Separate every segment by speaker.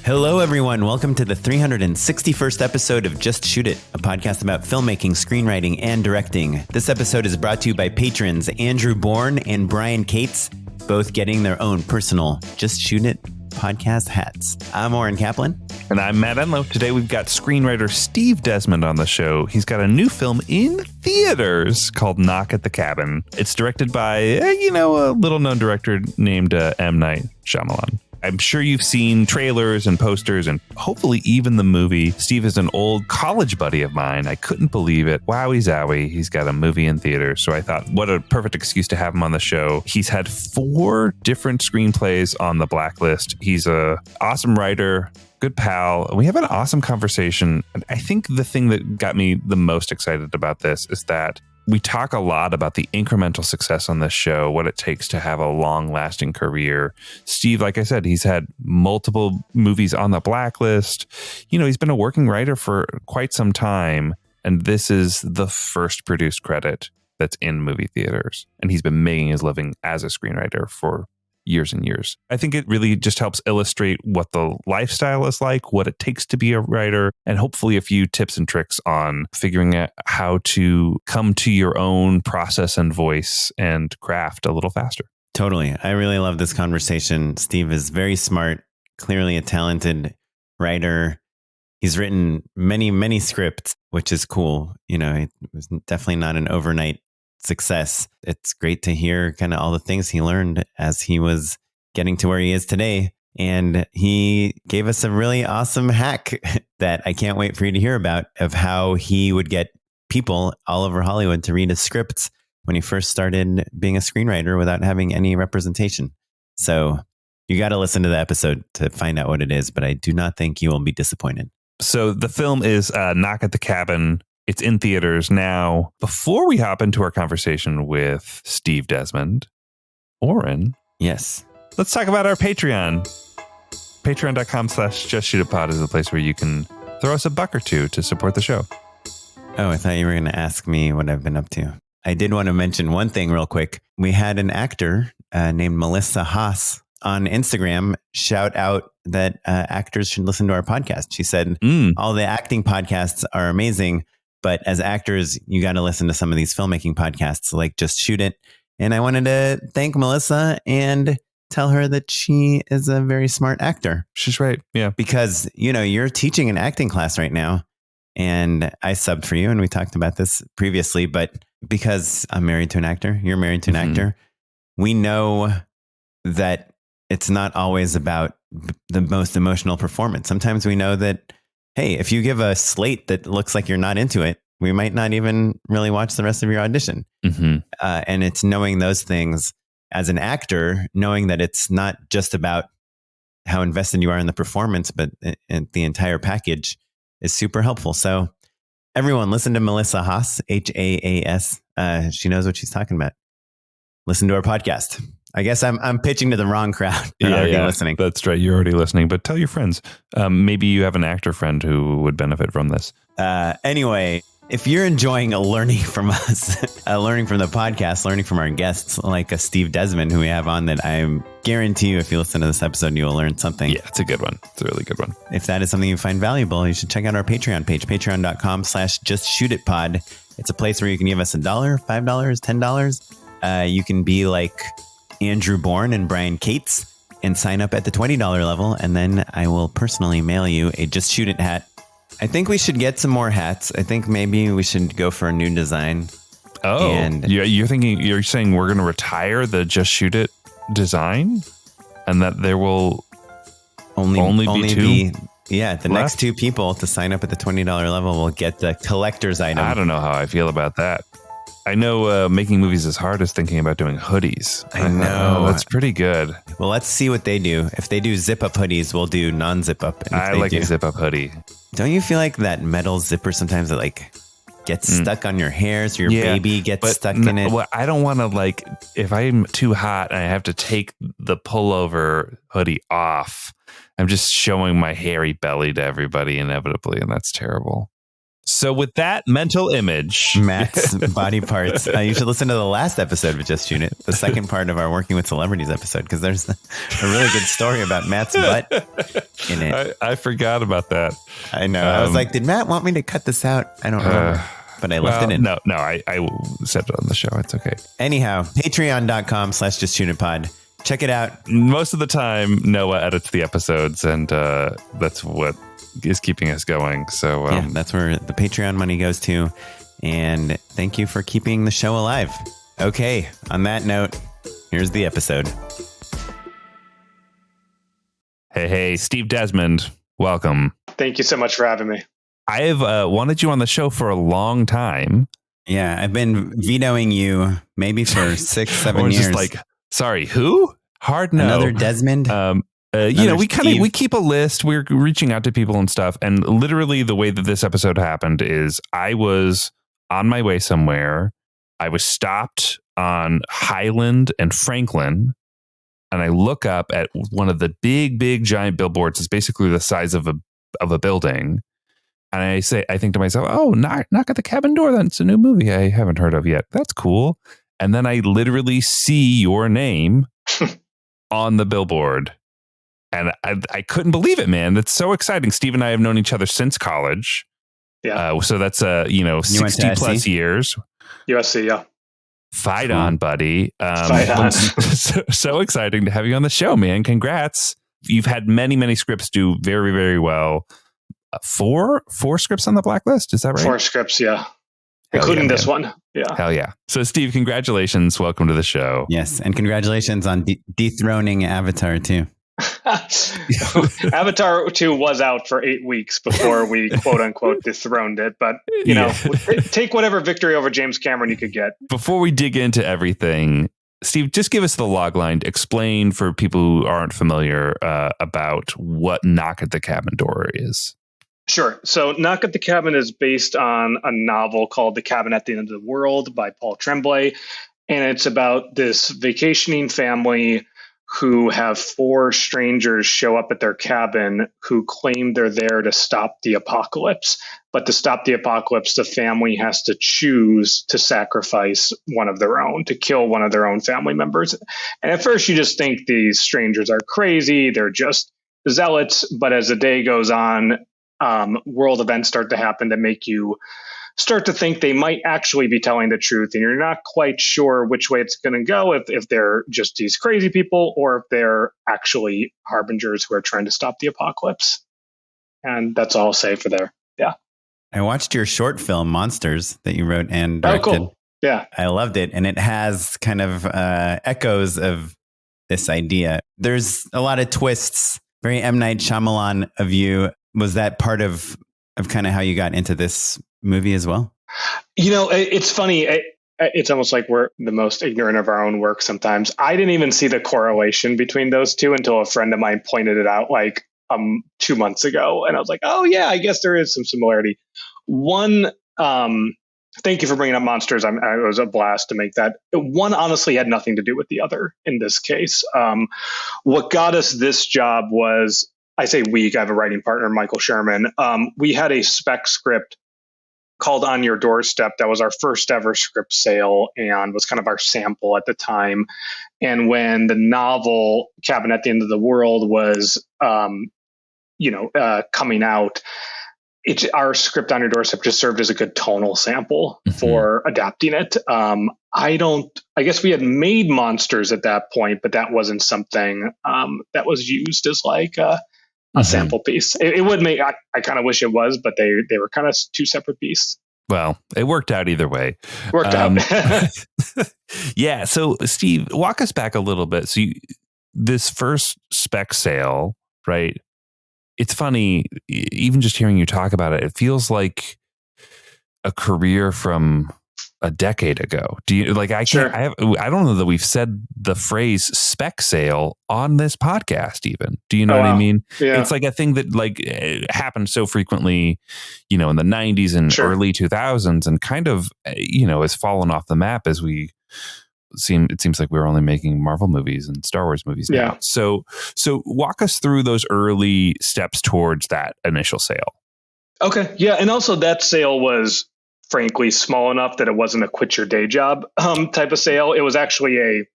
Speaker 1: Hello, everyone. Welcome to the 361st episode of Just Shoot It, a podcast about filmmaking, screenwriting, and directing. This episode is brought to you by patrons Andrew Bourne and Brian Cates, both getting their own personal Just Shoot It podcast hats. I'm Oren Kaplan.
Speaker 2: And I'm Matt Enlow. Today we've got screenwriter Steve Desmond on the show. He's got a new film in theaters called Knock at the Cabin. It's directed by, a little-known director named M. Night Shyamalan. I'm sure you've seen trailers and posters and hopefully even the movie. Steve is an old college buddy of mine. I couldn't believe it. Wowie zowie. He's got a movie in theaters. So I thought, what a perfect excuse to have him on the show. He's had 4 different screenplays on the blacklist. He's an awesome writer, good pal. And we have an awesome conversation. And I think the thing that got me the most excited about this is that we talk a lot about the incremental success on this show, what it takes to have a long-lasting career. Steve, like I said, he's had multiple movies on the blacklist. He's been a working writer for quite some time, and this is the first produced credit that's in movie theaters. And he's been making his living as a screenwriter for years and years. I think it really just helps illustrate what the lifestyle is like, what it takes to be a writer, and hopefully a few tips and tricks on figuring out how to come to your own process and voice and craft a little faster.
Speaker 1: Totally. I really love this conversation. Steve is very smart, clearly a talented writer. He's written many, many scripts, which is cool. It was definitely not an overnight success. It's great to hear kind of all the things he learned as he was getting to where he is today. And he gave us a really awesome hack that I can't wait for you to hear about, of how he would get people all over Hollywood to read his scripts when he first started being a screenwriter without having any representation. So you got to listen to the episode to find out what it is, but I do not think you will be disappointed.
Speaker 2: So the film is Knock at the Cabin. It's in theaters now. Before we hop into our conversation with Steve Desmond, Oren.
Speaker 1: Yes.
Speaker 2: Let's talk about our Patreon. Patreon.com/JustShootItPod is the place where you can throw us $1 or $2 to support the show.
Speaker 1: Oh, I thought you were going to ask me what I've been up to. I did want to mention one thing real quick. We had an actor named Melissa Haas on Instagram shout out that actors should listen to our podcast. She said, all the acting podcasts are amazing, but as actors, you got to listen to some of these filmmaking podcasts like Just Shoot It. And I wanted to thank Melissa and tell her that she is a very smart actor.
Speaker 2: She's right. Yeah.
Speaker 1: Because, you're teaching an acting class right now. And I subbed for you. And we talked about this previously. But because I'm married to an actor, you're married to an actor. We know that it's not always about the most emotional performance. Sometimes we know that, hey, if you give a slate that looks like you're not into it, we might not even really watch the rest of your audition. And it's knowing those things as an actor, knowing that it's not just about how invested you are in the performance, but the entire package is super helpful. So everyone, listen to Melissa Haas, Haas. She knows what she's talking about. Listen to our podcast. I guess I'm pitching to the wrong crowd. Yeah, listening.
Speaker 2: That's right. You're already listening, but tell your friends. Maybe you have an actor friend who would benefit from this.
Speaker 1: Anyway, if you're enjoying learning from us, learning from the podcast, learning from our guests, like a Steve Desmond who we have on, that I guarantee you, if you listen to this episode, you will learn something.
Speaker 2: Yeah, it's a good one. It's a really good one.
Speaker 1: If that is something you find valuable, you should check out our Patreon page, patreon.com/JustShootItPod. It's a place where you can give us $1, $5, $10. You can be like Andrew Bourne and Brian Cates and sign up at the $20 level. And then I will personally mail you a Just Shoot It hat. I think we should get some more hats. I think maybe we should go for a new design.
Speaker 2: Oh, and you're saying we're going to retire the Just Shoot It design and that there will only be 2?
Speaker 1: The next 2 people to sign up at the $20 level will get the collector's item.
Speaker 2: I don't know how I feel about that. I know making movies is hard as thinking about doing hoodies.
Speaker 1: I know.
Speaker 2: That's pretty good.
Speaker 1: Well, let's see what they do. If they do zip-up hoodies, we'll do non-zip up.
Speaker 2: I like a zip-up hoodie.
Speaker 1: Don't you feel like that metal zipper sometimes that gets stuck on your hair, so your baby gets stuck in it?
Speaker 2: Well, I don't want to if I'm too hot and I have to take the pullover hoodie off, I'm just showing my hairy belly to everybody inevitably, and that's terrible. So with that mental image,
Speaker 1: Matt's body parts. You should listen to the last episode of Just Tune It, the second part of our Working with Celebrities episode, because there's a really good story about Matt's butt in it.
Speaker 2: I forgot about that.
Speaker 1: I know. I was like, did Matt want me to cut this out? I don't remember. But I left it in.
Speaker 2: No, I said it on the show. It's okay.
Speaker 1: Anyhow, patreon.com/JustTuneItPod. Check it out.
Speaker 2: Most of the time, Noah edits the episodes, and that's what is keeping us going. So
Speaker 1: yeah, that's where the Patreon money goes to. And thank you for keeping the show alive. Okay, on that note, here's the episode.
Speaker 2: Hey, Steve Desmond, welcome.
Speaker 3: Thank you so much for having me.
Speaker 2: I have wanted you on the show for a long time.
Speaker 1: Yeah, I've been vetoing you maybe for 6-7 years.
Speaker 2: Just like, sorry, who? Hard no.
Speaker 1: Another Desmond?
Speaker 2: We keep a list. We're reaching out to people and stuff. And literally the way that this episode happened is I was on my way somewhere. I was stopped on Highland and Franklin. And I look up at one of the big, giant billboards. It's basically the size of a building. And I think to myself, oh, knock at the Cabin Door. That's a new movie I haven't heard of yet. That's cool. And then I literally see your name on the billboard. And I couldn't believe it, man. That's so exciting. Steve and I have known each other since college.
Speaker 3: Yeah.
Speaker 2: So that's 60 plus years.
Speaker 3: USC, yeah.
Speaker 2: Fight on, buddy.
Speaker 3: Fight on.
Speaker 2: So exciting to have you on the show, man. Congrats. You've had many scripts do very, very well. Four scripts on the blacklist. Is that right?
Speaker 3: 4 scripts, yeah. Including this one. Yeah.
Speaker 2: Hell yeah. So Steve, congratulations. Welcome to the show.
Speaker 1: Yes. And congratulations on dethroning Avatar 2.
Speaker 3: Avatar 2 was out for 8 weeks before we quote unquote dethroned it. But, you know, take whatever victory over James Cameron you could get.
Speaker 2: Before we dig into everything, Steve, just give us the log line. Explain for people who aren't familiar about what Knock at the Cabin Door is.
Speaker 3: Sure. So Knock at the Cabin is based on a novel called The Cabin at the End of the World by Paul Tremblay. And it's about this vacationing family who have 4 strangers show up at their cabin who claim they're there to stop the apocalypse. But to stop the apocalypse, the family has to choose to sacrifice one of their own, to kill one of their own family members. And at first you just think these strangers are crazy. They're just zealots. But as the day goes on, world events start to happen that make you start to think they might actually be telling the truth, and you're not quite sure which way it's going to go, if they're just these crazy people or if they're actually harbingers who are trying to stop the apocalypse. And that's all I'll say for there. Yeah.
Speaker 1: I watched your short film Monsters that you wrote and directed.
Speaker 3: Oh, cool. Yeah.
Speaker 1: I loved it. And it has kind of echoes of this idea. There's a lot of twists, very M. Night Shyamalan of you. Was that part of kind of how you got into this movie as well?
Speaker 3: You know, it's funny. It's almost like we're the most ignorant of our own work sometimes. I didn't even see the correlation between those two until a friend of mine pointed it out like 2 months ago. And I was like, oh, yeah, I guess there is some similarity. One, thank you for bringing up Monsters. It was a blast to make that. One honestly had nothing to do with the other in this case. What got us this job was, I say we, I have a writing partner, Michael Sherman. We had a spec script called On Your Doorstep. That was our first ever script sale and was kind of our sample at the time. And when the novel Cabin at the End of the World was, coming out, our script On Your Doorstep just served as a good tonal sample for adapting it. I guess we had made Monsters at that point, but that wasn't something that was used as like a sample piece. It would make, I kind of wish it was, but they were kind of 2 separate pieces.
Speaker 2: Well, it worked out either way.
Speaker 3: Worked out.
Speaker 2: Yeah. So Steve, walk us back a little bit. So this first spec sale, right? It's funny, even just hearing you talk about it, it feels like a career from a decade ago. Do you like, I don't know that we've said the phrase spec sale on this podcast even. Do you know what I mean?
Speaker 3: Yeah.
Speaker 2: It's like a thing that like happened so frequently, in the 90s and early 2000s and kind of, has fallen off the map as it seems like we're only making Marvel movies and Star Wars movies now. So walk us through those early steps towards that initial sale.
Speaker 3: Okay. Yeah. And also that sale was frankly small enough that it wasn't a quit your day job type of sale. It was actually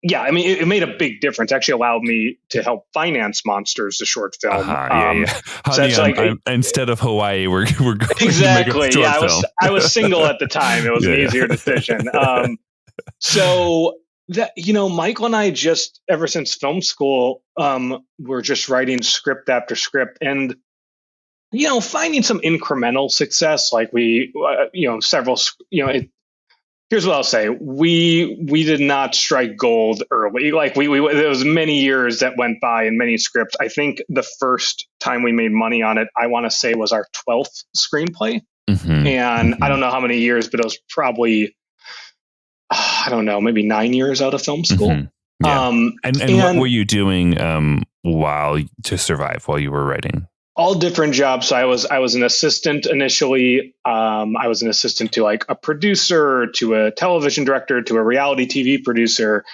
Speaker 3: it made a big difference. It actually allowed me to help finance Monsters, the short film.
Speaker 2: Yeah.
Speaker 3: So
Speaker 2: Honey,
Speaker 3: it's like
Speaker 2: instead of Hawaii, we're going
Speaker 3: exactly.
Speaker 2: to make a short film.
Speaker 3: I was single at the time. It was an easier decision. So that, Michael and I just ever since film school, we're just writing script after script and finding some incremental success. Like we, several, here's what I'll say. We did not strike gold early. Like there was many years that went by and many scripts. I think the first time we made money on it, I want to say was our 12th screenplay. And I don't know how many years, but it was probably, I don't know, maybe 9 years out of film school.
Speaker 2: Yeah. And what were you doing to survive while you were writing?
Speaker 3: All different jobs. So I was an assistant initially. I was an assistant to like a producer, to a television director, to a reality TV producer.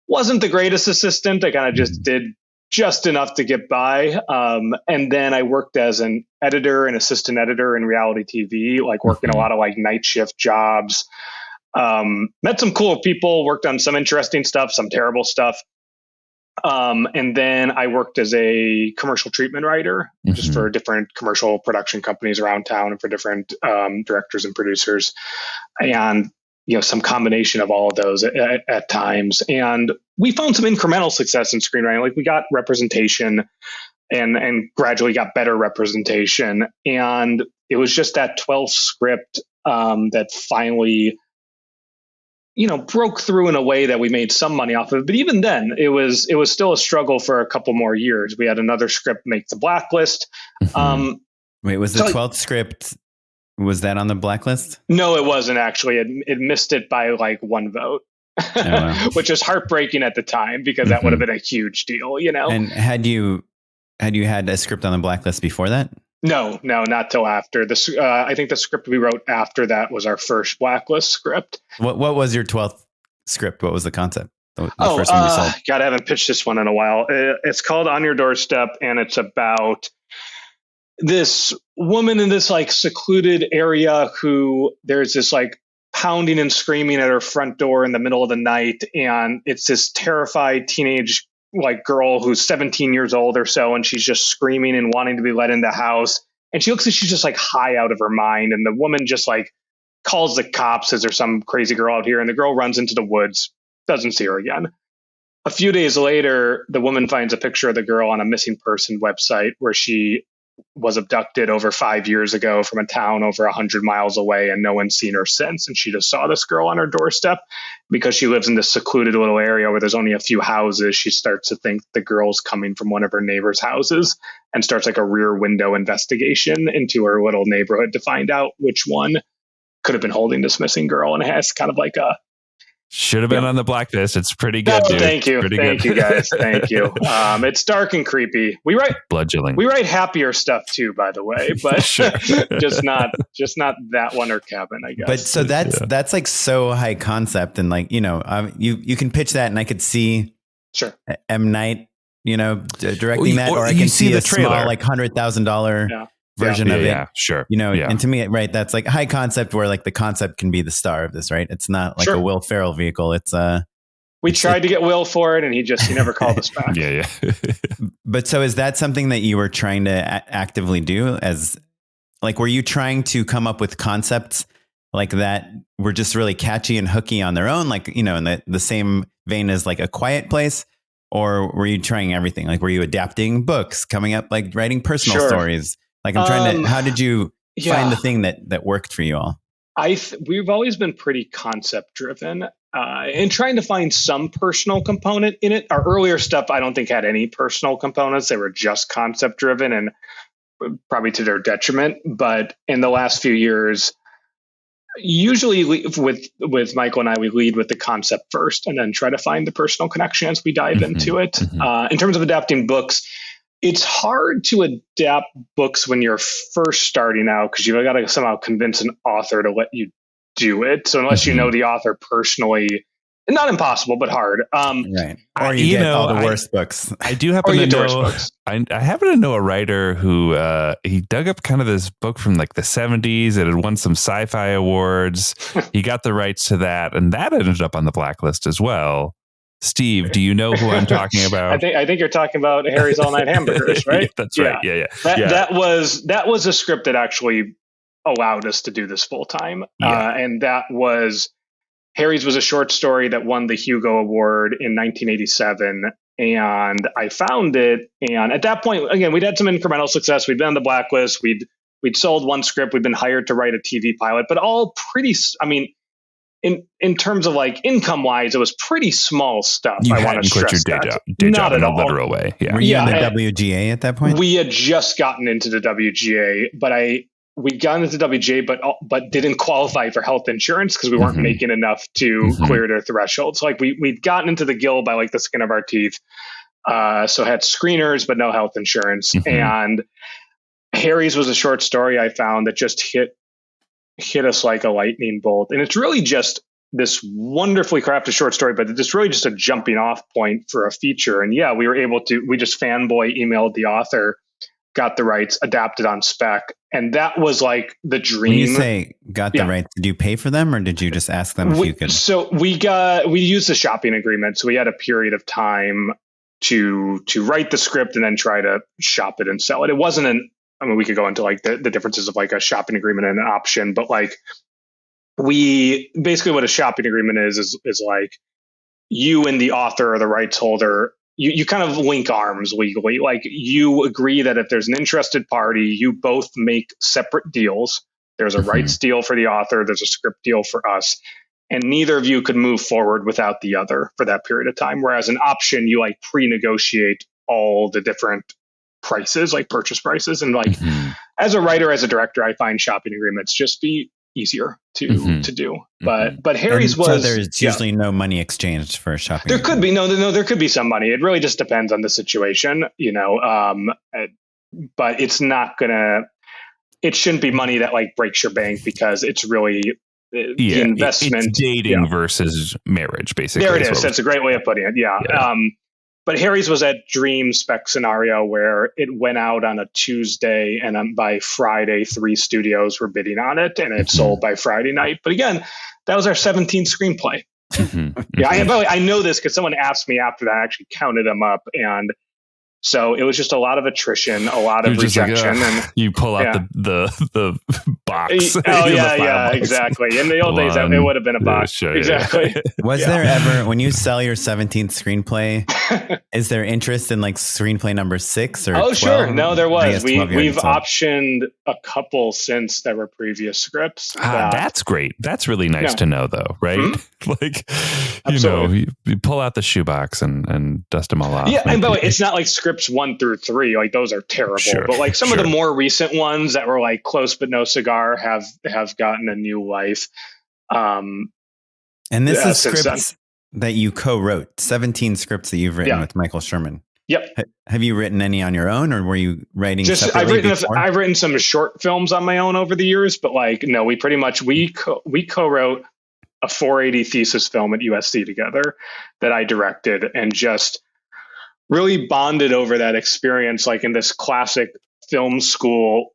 Speaker 3: Wasn't the greatest assistant. I kind of just did just enough to get by. And then I worked as an editor, an assistant editor in reality TV, like working a lot of like night shift jobs. Met some cool people, worked on some interesting stuff, some terrible stuff. And then I worked as a commercial treatment writer, just for different commercial production companies around town and for different directors and producers, and some combination of all of those at times. And we found some incremental success in screenwriting. Like we got representation and gradually got better representation. And it was just that 12th script that finally broke through in a way that we made some money off of it. But even then, it was still a struggle for a couple more years. We had another script make the blacklist.
Speaker 1: Wait, was the 12th script, was that on the blacklist?
Speaker 3: No, it wasn't actually. It missed it by like one vote, which was heartbreaking at the time because that would have been a huge deal, And
Speaker 1: had you had a script on the blacklist before that?
Speaker 3: No, not till after this. I think the script we wrote after that was our first blacklist script.
Speaker 1: What was your 12th script? What was the concept? The first one you sold?
Speaker 3: God, I haven't pitched this one in a while. It's called On Your Doorstep, and it's about this woman in this like secluded area who there's this like pounding and screaming at her front door in the middle of the night, and it's this terrified teenage like girl who's 17 years old or so, and she's just screaming and wanting to be let in the house, and she looks like she's just like high out of her mind, and the woman just like calls the cops, says there's some crazy girl out here, and the girl runs into the woods, doesn't see her again. A few days later, the woman finds a picture of the girl on a missing person website where she was abducted over 5 years ago from a town over 100 miles away, and no one's seen her since. And she just saw this girl on her doorstep. Because she lives in this secluded little area where there's only a few houses, she starts to think the girl's coming from one of her neighbor's houses and starts like a rear window investigation into her little neighborhood to find out which one could have been holding this missing girl. And it has kind of like a
Speaker 2: should have been on the blacklist. It's pretty good, dude.
Speaker 3: Thank you. Thank you, guys. Thank you. It's dark and creepy. We write happier stuff too, by the way, but just not that one or Cabin, I guess.
Speaker 1: But so that's like so high concept, and like, you can pitch that, and I could see M. Night, directing that, or I can see a small like $100,000 version of it. Yeah,
Speaker 2: sure.
Speaker 1: And to me, right, that's like high concept where like the concept can be the star of this, right? It's not like a Will Ferrell vehicle. It's
Speaker 3: we tried to get Will for it, and he never called us back.
Speaker 2: Yeah.
Speaker 1: But so is that something that you were trying to actively do? As like, were you trying to come up with concepts like that were just really catchy and hooky on their own, like, in the same vein as like A Quiet Place? Or were you trying everything? Like, were you adapting books, coming up, like writing personal stories? Like, I'm trying to, how did you find the thing that worked for you all?
Speaker 3: We've always been pretty concept driven and trying to find some personal component in it. Our earlier stuff, I don't think had any personal components. They were just concept driven and probably to their detriment. But in the last few years, usually with Michael and I, we lead with the concept first and then try to find the personal connection as we dive into it. In terms of adapting books, it's hard to adapt books when you're first starting out because you've got to somehow convince an author to let you do it. So unless you know the author personally, Not impossible, but hard.
Speaker 1: Right. Or you get all the worst books.
Speaker 2: I do happen to know. I happen to know a writer who he dug up kind of this book from like the 70s. It had won some sci-fi awards. He got the rights to that, and that ended up on the blacklist as well. Steve, do you know who I'm talking about?
Speaker 3: I think you're talking about Harry's All Night Hamburgers, right?
Speaker 2: Yeah, that's right. Yeah.
Speaker 3: That was a script that actually allowed us to do this full time, and that was Harry's was a short story that won the Hugo Award in 1987. And I found it, and at that point, again, we'd had some incremental success. We'd been on the blacklist. We'd sold one script. We'd been hired to write a TV pilot, but all pretty. I mean, in terms of like income wise, it was pretty small stuff.
Speaker 2: You hadn't quit your day job in a literal way. Yeah.
Speaker 1: Were you in the WGA at that point?
Speaker 3: We had just gotten into the WGA, but we'd gotten into WGA, but didn't qualify for health insurance because we weren't making enough to clear their threshold. So like we'd gotten into the Guild by like the skin of our teeth. So had screeners, but no health insurance. And Harry's was a short story I found that just hit us like a lightning bolt. And it's really just this wonderfully crafted short story, but it's really just a jumping off point for a feature. And yeah, we just fanboy emailed the author, got the rights, adapted on spec. And that was like the dream.
Speaker 1: When you say got the rights, did you pay for them or did you just ask them if you could?
Speaker 3: So we used the shopping agreement. So we had a period of time to write the script and then try to shop it and sell it. It wasn't we could go into like the differences of like a shopping agreement and an option, but like basically what a shopping agreement is like you and the author or the rights holder, you kind of link arms legally. Like you agree that if there's an interested party, you both make separate deals. There's a rights deal for the author. There's a script deal for us. And neither of you could move forward without the other for that period of time. Whereas an option, you like pre-negotiate all the different prices, like purchase prices. And like as a writer, as a director, I find shopping agreements just be easier to do. But Harry's
Speaker 1: so there's usually no money exchanged for a shopping
Speaker 3: agreement. Could be there could be some money. It really just depends on the situation, but it's not it shouldn't be money that like breaks your bank because it's really the investment.
Speaker 2: It's dating versus marriage, basically.
Speaker 3: There it is. That's a great way of putting it. Yeah. But Harry's was that dream spec scenario where it went out on a Tuesday and by Friday, 3 studios were bidding on it and it sold by Friday night. But again, that was our 17th screenplay. I know this because someone asked me after that. I actually counted them up, and so it was just a lot of attrition, a lot of rejection,
Speaker 2: and you pull out the box.
Speaker 3: Box. Exactly. In the old days, it would have been a box. Exactly.
Speaker 1: Was there ever, when you sell your 17th screenplay, is there interest in like screenplay number 6 or? Oh, 12?
Speaker 3: Sure. No, there was. We've optioned a couple since there were previous scripts.
Speaker 2: That's great. That's really nice to know, though, right? Like, you pull out the shoebox and dust them all off.
Speaker 3: Yeah, and by the way, it's not like scripts 1 through 3, like those are terrible. Sure, but like some of the more recent ones that were like Close but No Cigar have gotten a new life.
Speaker 1: And this is scripts that you co-wrote, 17 scripts that you've written with Michael Sherman.
Speaker 3: Yep.
Speaker 1: Have you written any on your own, or were you writing?
Speaker 3: I've written some short films on my own over the years, but like no, we co-wrote a 480 thesis film at USC together that I directed, and just really bonded over that experience, like in this classic film school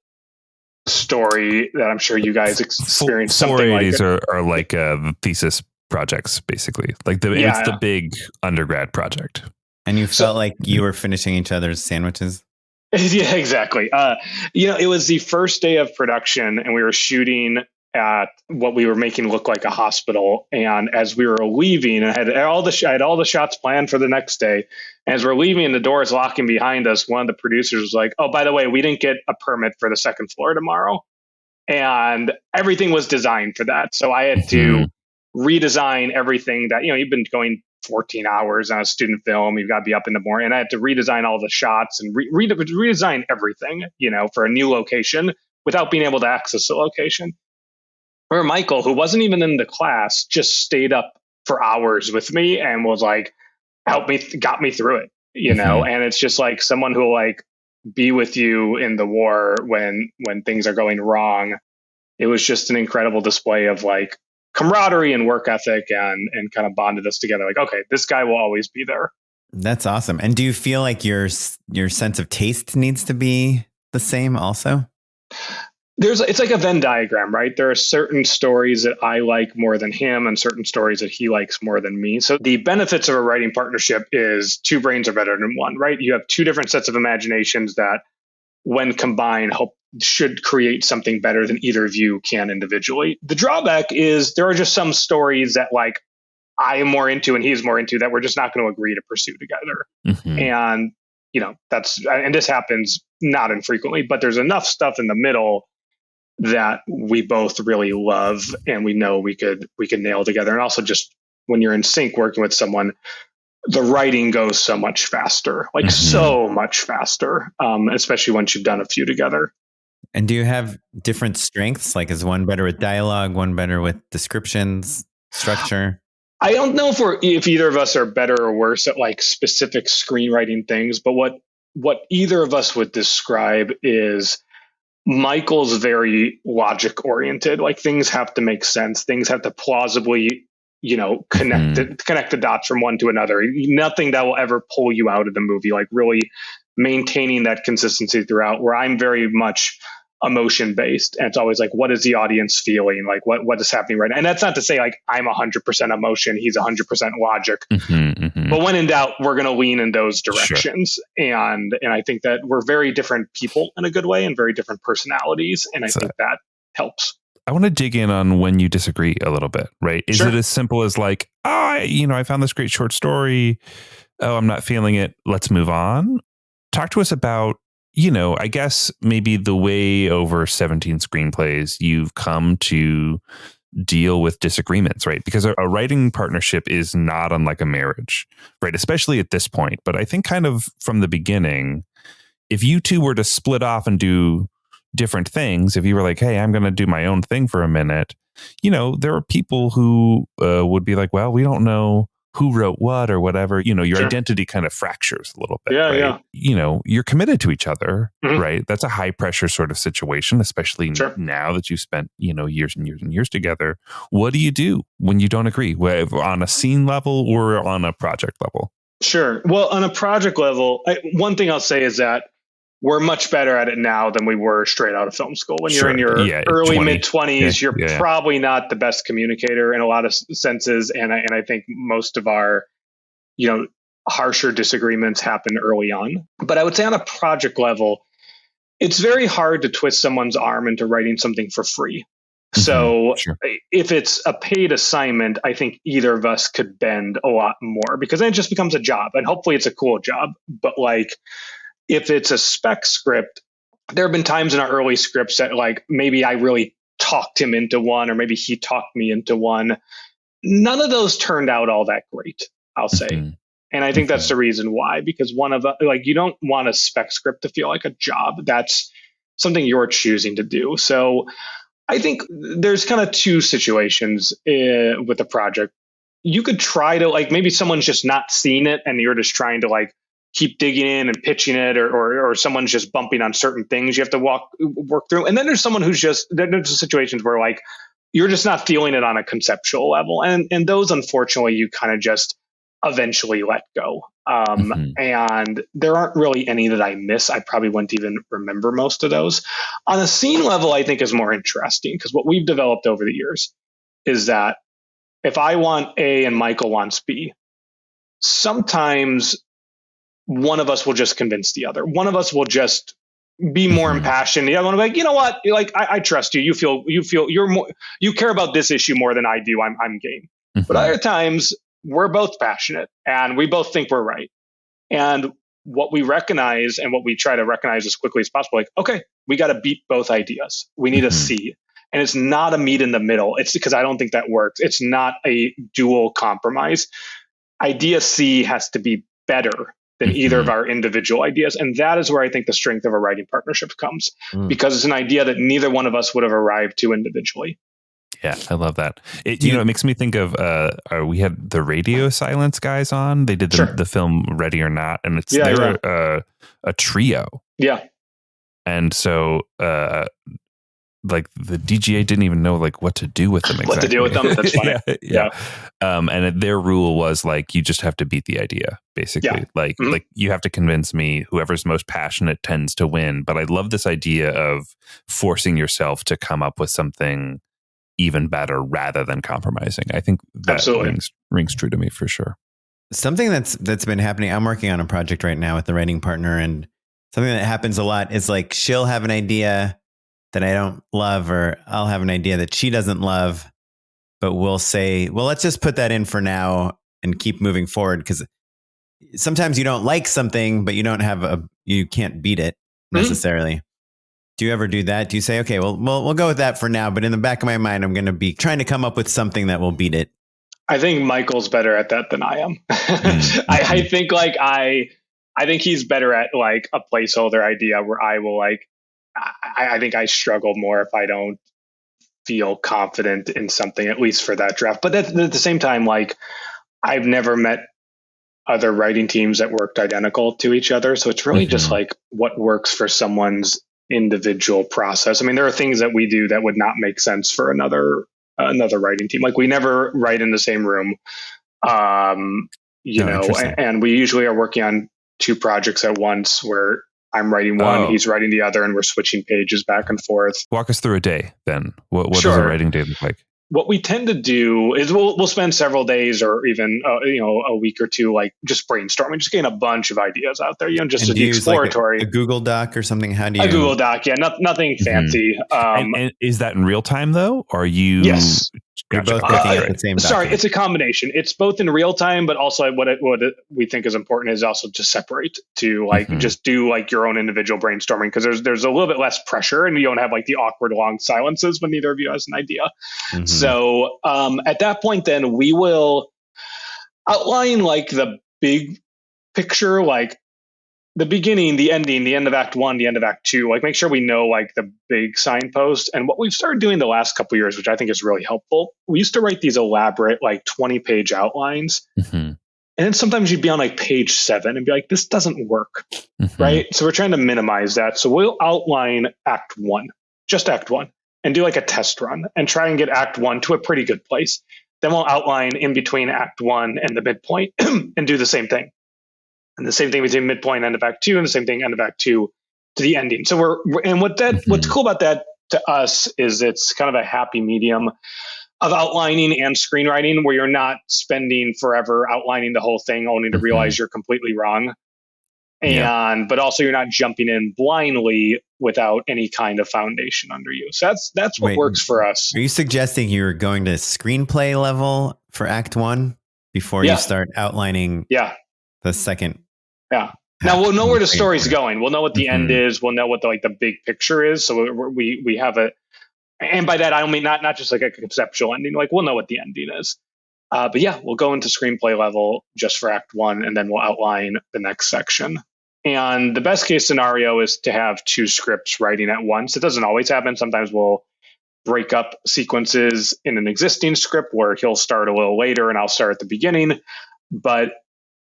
Speaker 3: story that I'm sure you guys experienced. Something like it.
Speaker 2: are like the thesis projects, basically. Like it's the big undergrad project.
Speaker 1: And you felt like you were finishing each other's sandwiches?
Speaker 3: Yeah, exactly. It was the first day of production, and we were shooting at what we were making look like a hospital. And as we were leaving, I had all the shots planned for the next day. As we're leaving and the door is locking behind us, one of the producers was like, "Oh, by the way, we didn't get a permit for the second floor tomorrow." And everything was designed for that. So I had to redesign everything that, you've been going 14 hours on a student film. You've got to be up in the morning. And I had to redesign all the shots and redesign everything, for a new location without being able to access the location. Where Michael, who wasn't even in the class, just stayed up for hours with me and was like, help me, got me through it, and it's just like someone who will like be with you in the war when things are going wrong. It was just an incredible display of like camaraderie and work ethic and kind of bonded us together. Like, okay, this guy will always be there.
Speaker 1: That's awesome. And do you feel like your sense of taste needs to be the same also?
Speaker 3: It's like a Venn diagram, right? There are certain stories that I like more than him and certain stories that he likes more than me. So the benefits of a writing partnership is two brains are better than one, right? You have two different sets of imaginations that when combined should create something better than either of you can individually. The drawback is there are just some stories that like I am more into and he's more into that we're just not going to agree to pursue together. Mm-hmm. And, and this happens not infrequently, but there's enough stuff in the middle that we both really love and we know we could nail together. And also just when you're in sync working with someone, the writing goes so much faster, like so much faster, especially once you've done a few together.
Speaker 1: And do you have different strengths? Like is one better with dialogue, one better with descriptions, structure?
Speaker 3: I don't know if either of us are better or worse at like specific screenwriting things, but what either of us would describe is Michael's very logic oriented. Like things have to make sense. Things have to plausibly, connect the dots from one to another. Nothing that will ever pull you out of the movie, like really maintaining that consistency throughout, where I'm very much emotion based. And it's always like, what is the audience feeling? Like what is happening right now? And that's not to say like I'm 100% emotion. He's 100% logic. But when in doubt, we're going to lean in those directions. Sure. And I think that we're very different people in a good way and very different personalities. And I think that helps.
Speaker 2: I want to dig in on when you disagree a little bit, right? Is it as simple as like, I found this great short story. Oh, I'm not feeling it. Let's move on. Talk to us about, I guess maybe the way over 17 screenplays you've come to deal with disagreements, right? Because a writing partnership is not unlike a marriage, right? Especially at this point. But I think kind of from the beginning, if you two were to split off and do different things, if you were like, hey, I'm going to do my own thing for a minute, there are people who would be like, well, we don't know who wrote what or whatever, your identity kind of fractures a little bit. Right? Yeah. You're committed to each other, right? That's a high pressure sort of situation, especially now that you've spent, years and years and years together. What do you do when you don't agree, on a scene level or on a project level?
Speaker 3: Sure. Well, on a project level, one thing I'll say is that we're much better at it now than we were straight out of film school. When you're in your early mid-20s, you're probably not the best communicator in a lot of senses. And I think most of our, harsher disagreements happen early on. But I would say on a project level, it's very hard to twist someone's arm into writing something for free. So if it's a paid assignment, I think either of us could bend a lot more because then it just becomes a job. And hopefully it's a cool job. But if it's a spec script, there have been times in our early scripts that like maybe I really talked him into one or maybe he talked me into one. None of those turned out all that great, I'll say. And I think that's the reason why, because you don't want a spec script to feel like a job. That's something you're choosing to do. So I think there's kind of two situations with the project. You could try to maybe someone's just not seen it and you're just trying to keep digging in and pitching it, or someone's just bumping on certain things you have to work through. And then there's someone who's there's situations where you're just not feeling it on a conceptual level. And those, unfortunately, you kind of just eventually let go. And there aren't really any that I miss. I probably wouldn't even remember most of those. On a scene level, I think is more interesting because what we've developed over the years is that if I want A and Michael wants B, sometimes one of us will just convince the other. One of us will just be more impassioned. The other one will be like, you know what? I trust you. You care about this issue more than I do. I'm game. But other times we're both passionate and we both think we're right. And what we recognize and what we try to recognize as quickly as possible, okay, we got to beat both ideas. We need a C. And it's not a meet in the middle. It's because I don't think that works. It's not a dual compromise. Idea C has to be better than either of our individual ideas. And that is where I think the strength of a writing partnership comes, because it's an idea that neither one of us would have arrived to individually.
Speaker 2: Yeah, I love that. It makes me think of, we had the Radio Silence guys on. They did the film Ready or Not, and they're a trio.
Speaker 3: Yeah.
Speaker 2: And so like the DGA didn't even know like what to do with them. Exactly.
Speaker 3: What to do with them. That's funny.
Speaker 2: yeah. And their rule was like, you just have to beat the idea, basically.
Speaker 3: Yeah.
Speaker 2: Like you have to convince me. Whoever's most passionate tends to win. But I love this idea of forcing yourself to come up with something even better rather than compromising. I think that rings true to me for sure.
Speaker 1: Something that's been happening. I'm working on a project right now with the writing partner, and something that happens a lot is like she'll have an idea that I don't love, or I'll have an idea that she doesn't love, but we'll say, well, let's just put that in for now and keep moving forward. Because sometimes you don't like something, but you can't beat it necessarily. Do you ever do that? Do you say, okay, well, we'll go with that for now, but in the back of my mind, I'm going to be trying to come up with something that will beat it?
Speaker 3: I think Michael's better at that than I am. I think like I think he's better at like a placeholder idea where I will like, I think I struggle more if I don't feel confident in something, at least for that draft. But at the same time, like I've never met other writing teams that worked identical to each other. So it's really just like what works for someone's individual process. I mean, there are things that we do that would not make sense for another writing team. Like we never write in the same room, and we usually are working on two projects at once where I'm writing one, he's writing the other, and we're switching pages back and forth.
Speaker 2: Walk us through a day then. What does a writing day look like?
Speaker 3: What we tend to do is we'll spend several days or even a week or two like just brainstorming, just getting a bunch of ideas out there, just to be exploratory.
Speaker 1: Like a Google Doc or something? How do you?
Speaker 3: A Google Doc, yeah, nothing fancy.
Speaker 2: And is that in real time though? Or are you?
Speaker 3: Yes.
Speaker 1: You're both looking at the same document.
Speaker 3: Sorry, it's a combination. It's both in real time, but also what we think is important is also to separate, to like just do like your own individual brainstorming, because there's a little bit less pressure and you don't have like the awkward long silences when neither of you has an idea. So at that point, then we will outline like the big picture, like the beginning, the ending, the end of Act 1, the end of Act 2, like make sure we know like the big signpost. And what we've started doing the last couple of years, which I think is really helpful, we used to write these elaborate like 20-page outlines. And then sometimes you'd be on like page 7 and be like, this doesn't work, right? So we're trying to minimize that. So we'll outline Act 1, just Act 1, and do like a test run and try and get Act 1 to a pretty good place. Then we'll outline in between Act 1 and the midpoint and do the same thing. And the same thing between midpoint, end of Act 2, and the same thing end of Act 2 to the ending. So what's cool about that to us is it's kind of a happy medium of outlining and screenwriting, where you're not spending forever outlining the whole thing only to realize you're completely wrong. But also you're not jumping in blindly without any kind of foundation under you. So that's what works for us.
Speaker 1: Are you suggesting you're going to screenplay level for Act 1 before you start outlining the second?
Speaker 3: Now we'll know where the story's going. We'll know what the end is. We'll know what the big picture is. So we have it. And by that, I don't mean not just like a conceptual ending. Like we'll know what the ending is. But we'll go into screenplay level just for Act 1, and then we'll outline the next section. And the best case scenario is to have 2 scripts writing at once. It doesn't always happen. Sometimes we'll break up sequences in an existing script where he'll start a little later and I'll start at the beginning. But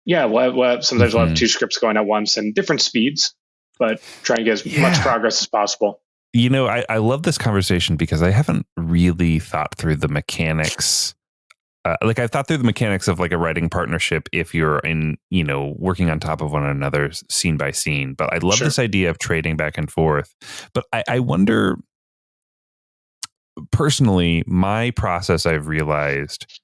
Speaker 3: sometimes we'll have 2 scripts going at once and different speeds, but try and get as much progress as possible.
Speaker 2: I love this conversation because I haven't really thought through the mechanics. I've thought through the mechanics of like a writing partnership if you're in, working on top of one another scene by scene. But I love this idea of trading back and forth. But I wonder, personally, my process, I've realized,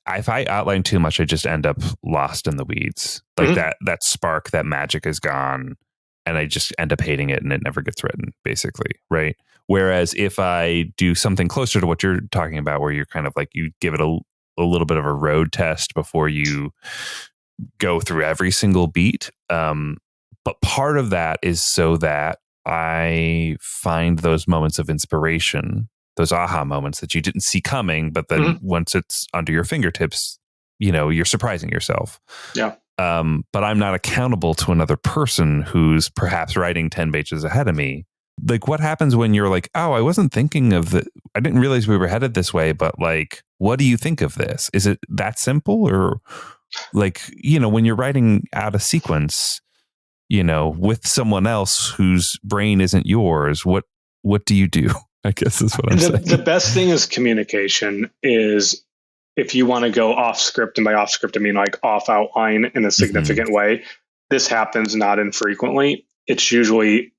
Speaker 2: if I outline too much, I just end up lost in the weeds. Like that spark, that magic is gone, and I just end up hating it and it never gets written, basically. Right. Whereas if I do something closer to what you're talking about, where you're kind of like, you give it a little bit of a road test before you go through every single beat. But part of that is so that I find those moments of inspiration, those aha moments that you didn't see coming, but then once it's under your fingertips, you're surprising yourself.
Speaker 3: Yeah.
Speaker 2: But I'm not accountable to another person who's perhaps writing 10 pages ahead of me. Like, what happens when you're like, oh, I wasn't thinking of I didn't realize we were headed this way, but like, what do you think of this? Is it that simple? Or like, when you're writing out a sequence, with someone else whose brain isn't yours, what do you do? I guess is what I'm saying.
Speaker 3: The best thing is communication is if you want to go off script, and by off script, I mean like off outline in a significant way. This happens not infrequently. It's usually,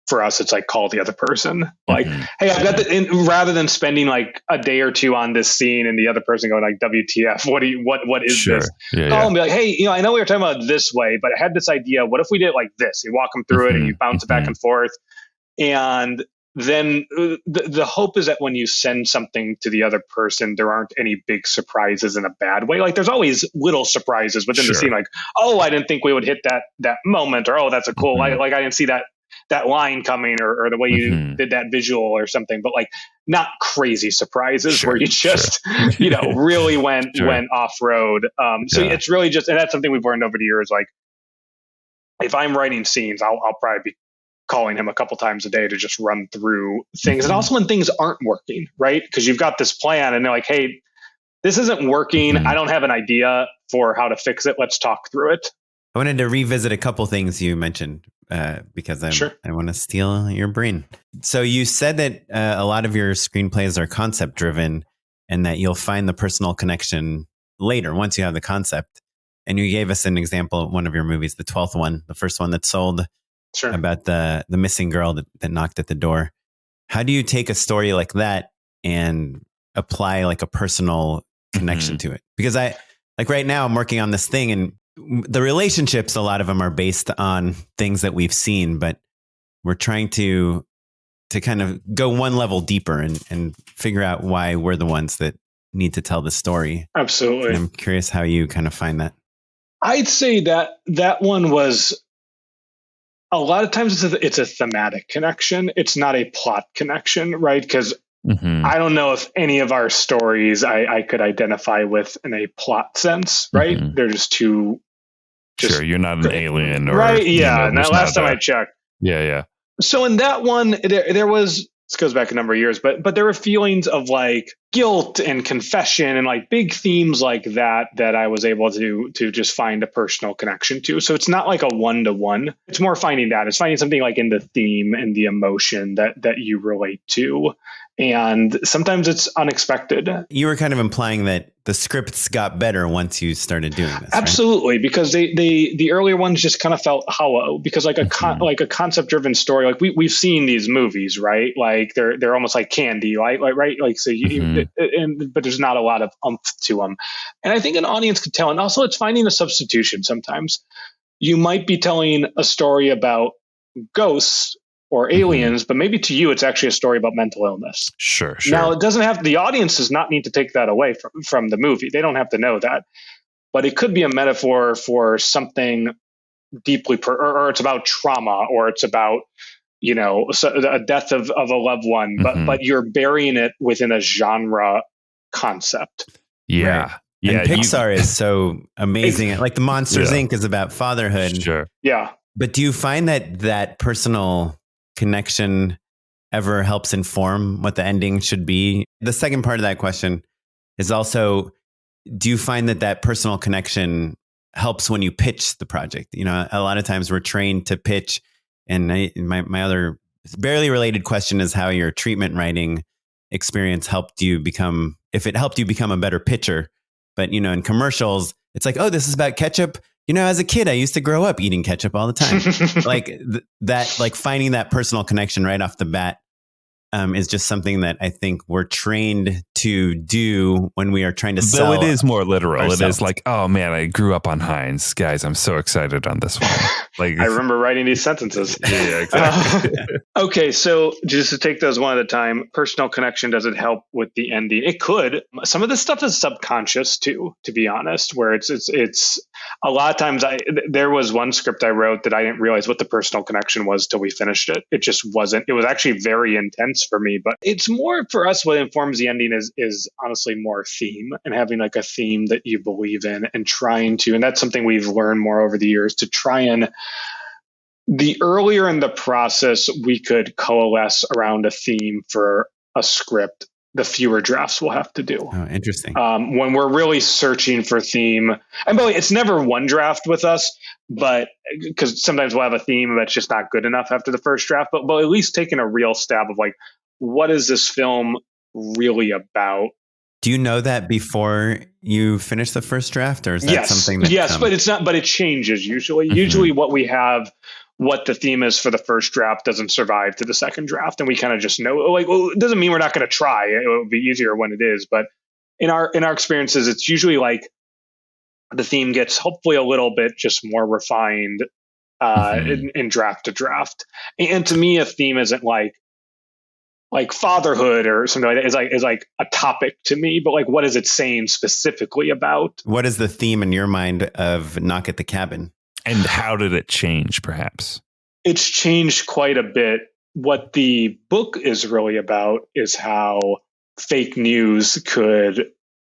Speaker 3: for us, it's like call the other person. Like, hey, I've got rather than spending like a day or two on this scene and the other person going like, WTF, what is this? Call and be like, hey, I know we were talking about it this way, but I had this idea. What if we did it like this? You walk them through it and you bounce it back and forth. And then the hope is that when you send something to the other person, there aren't any big surprises in a bad way. Like there's always little surprises within the scene. Like, oh, I didn't think we would hit that moment, or oh, that's a cool, like I didn't see that line coming, or the way you did that visual or something, but like not crazy surprises where you just, really went off road. So it's really just, and that's something we've learned over the years. Like if I'm writing scenes, I'll probably be calling him a couple times a day to just run through things. And also when things aren't working, right? Because you've got this plan and they're like, hey, this isn't working. I don't have an idea for how to fix it. Let's talk through it.
Speaker 1: I wanted to revisit a couple things you mentioned because I want to steal your brain. So you said that a lot of your screenplays are concept driven and that you'll find the personal connection later once you have the concept. And you gave us an example of one of your movies, the 12th one, the first one that sold, about the missing girl that knocked at the door. How do you take a story like that and apply like a personal connection to it? Because right now I'm working on this thing and the relationships, a lot of them are based on things that we've seen, but we're trying to kind of go one level deeper and figure out why we're the ones that need to tell the story.
Speaker 3: Absolutely.
Speaker 1: And I'm curious how you kind of find that.
Speaker 3: I'd say that one was, a lot of times it's a thematic connection. It's not a plot connection, right? Because I don't know if any of our stories I could identify with in a plot sense, right? They're just too...
Speaker 2: Sure, you're not an alien. Or,
Speaker 3: right, yeah. Now, last time I checked.
Speaker 2: Yeah.
Speaker 3: So in that one, there was... This goes back a number of years, but there were feelings of like guilt and confession and like big themes like that I was able to just find a personal connection to. So it's not like a one-to-one. It's more finding that. It's finding something like in the theme and the emotion that you relate to. And sometimes it's unexpected.
Speaker 1: You were kind of implying that the scripts got better once you started doing this.
Speaker 3: Absolutely,
Speaker 1: right?
Speaker 3: Because the earlier ones just kind of felt hollow. Because like a concept driven story, like we've seen these movies, right? Like they're almost like candy, right? Like so but there's not a lot of oomph to them. And I think an audience could tell. And also, it's finding a substitution. Sometimes you might be telling a story about ghosts or aliens, but maybe to you, it's actually a story about mental illness.
Speaker 2: Sure.
Speaker 3: Now, the audience does not need to take that away from the movie. They don't have to know that, but it could be a metaphor for something deeply, or it's about trauma, or it's about, a death of a loved one, but you're burying it within a genre concept.
Speaker 2: Yeah.
Speaker 1: Right. Yeah. And Pixar is so amazing. Like the Monsters Inc. is about fatherhood.
Speaker 2: Sure.
Speaker 3: Yeah.
Speaker 1: But do you find that personal connection ever helps inform what the ending should be? The second part of that question is also, do you find that personal connection helps when you pitch the project? A lot of times we're trained to pitch, and my other barely related question is how your treatment writing experience helped you become a better pitcher. But, in commercials, it's like, oh, this is about ketchup. As a kid, I used to grow up eating ketchup all the time. Like finding that personal connection right off the bat is just something that I think we're trained to do when we are trying to sell.
Speaker 2: Though it is more literal.
Speaker 1: Ourselves.
Speaker 2: It is like, oh man, I grew up on Heinz. Guys, I'm so excited on this one. Like
Speaker 3: I remember writing these sentences.
Speaker 2: Yeah, exactly.
Speaker 3: Okay, so just to take those one at a time, personal connection, does it help with the ending? It could. Some of this stuff is subconscious too, to be honest, where it's a lot of times there was one script I wrote that I didn't realize what the personal connection was till we finished it. It just wasn't. It was actually very intense for me, but it's more for us. What informs the ending is honestly more theme, and having like a theme that you believe in and trying to, and that's something we've learned more over the years, to try and, the earlier in the process we could coalesce around a theme for a script, the fewer drafts we'll have to do.
Speaker 1: Oh, interesting.
Speaker 3: When we're really searching for theme, and by the way, it's never one draft with us, but because sometimes we'll have a theme that's just not good enough after the first draft, but at least taking a real stab of like, what is this film really about?
Speaker 1: Do you know that before you finish the first draft, or is that something that
Speaker 3: Yes, but it's not, but it changes usually. Mm-hmm. Usually what the theme is for the first draft doesn't survive to the second draft. And we kind of just know, like, well, it doesn't mean we're not going to try. It will be easier when it is. But in our experiences, it's usually like the theme gets hopefully a little bit just more refined in draft to draft. And to me, a theme isn't like fatherhood or something like that. Is like a topic to me, but like, what is it saying specifically about?
Speaker 1: What is the theme in your mind of Knock at the Cabin?
Speaker 2: And how did it change, perhaps?
Speaker 3: It's changed quite a bit. What the book is really about is how fake news could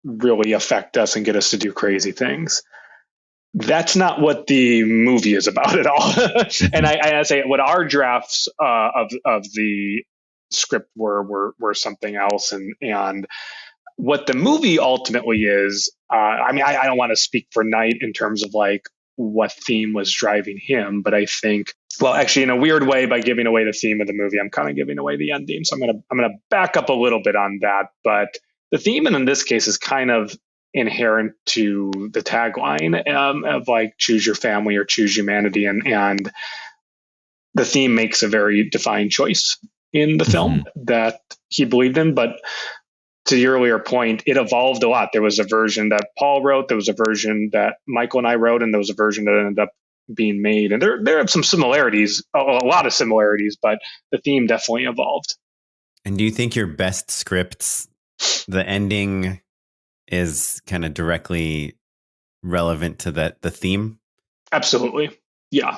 Speaker 3: really affect us and get us to do crazy things. That's not what the movie is about at all. And I say what our drafts of the script were something else, and what the movie ultimately is. I mean, I don't want to speak for Knight in terms of like what theme was driving him, but I think, well, actually, in a weird way, by giving away the theme of the movie, I'm kind of giving away the ending. So I'm gonna back up a little bit on that. But the theme, and in this case, is kind of inherent to the tagline of like choose your family or choose humanity, and the theme makes a very defined choice in the film that he believed in. But to the earlier point, it evolved a lot. There was a version that Paul wrote, there was a version that Michael and I wrote, and there was a version that ended up being made. And there are some similarities, a lot of similarities, but the theme definitely evolved.
Speaker 1: And do you think your best scripts, the ending is kind of directly relevant to the theme?
Speaker 3: Absolutely. Yeah.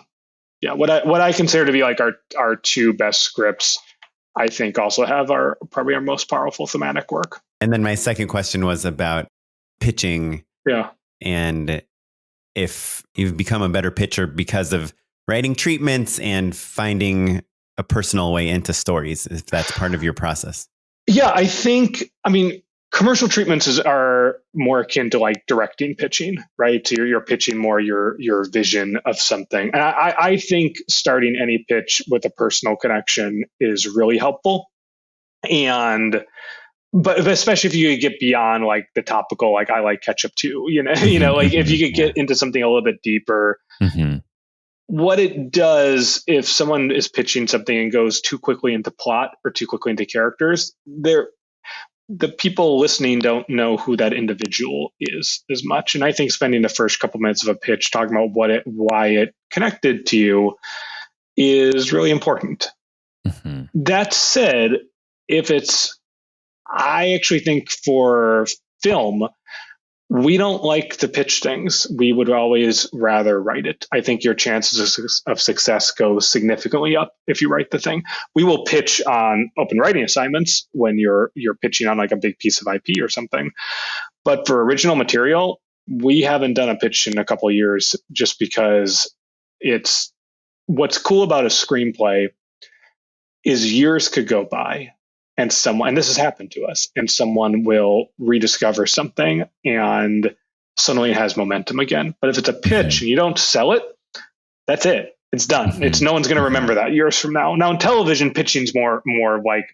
Speaker 3: What I consider to be like our two best scripts, I think also have probably our most powerful thematic work.
Speaker 1: And then my second question was about pitching.
Speaker 3: Yeah.
Speaker 1: And if you've become a better pitcher because of writing treatments and finding a personal way into stories, if that's part of your process.
Speaker 3: Yeah, I mean, commercial treatments are more akin to like directing pitching, right? So you're pitching more your vision of something. And I think starting any pitch with a personal connection is really helpful. But especially if you get beyond like the topical, like I like ketchup too, like if you could get into something a little bit deeper. What it does, if someone is pitching something and goes too quickly into plot or too quickly into characters, the people listening don't know who that individual is as much. And I think spending the first couple minutes of a pitch talking about why it connected to you is really important. That said, I actually think for film, we don't like to pitch things. We would always rather write it. I think your chances of success go significantly up if you write the thing. We will pitch on open writing assignments when you're pitching on like a big piece of IP or something. But for original material, we haven't done a pitch in a couple of years just because what's cool about a screenplay is years could go by and this has happened to us, and someone will rediscover something and suddenly it has momentum again. But if it's a pitch and you don't sell it, that's it. It's done. It's no one's going to remember that years from now. Now in television, pitching's more like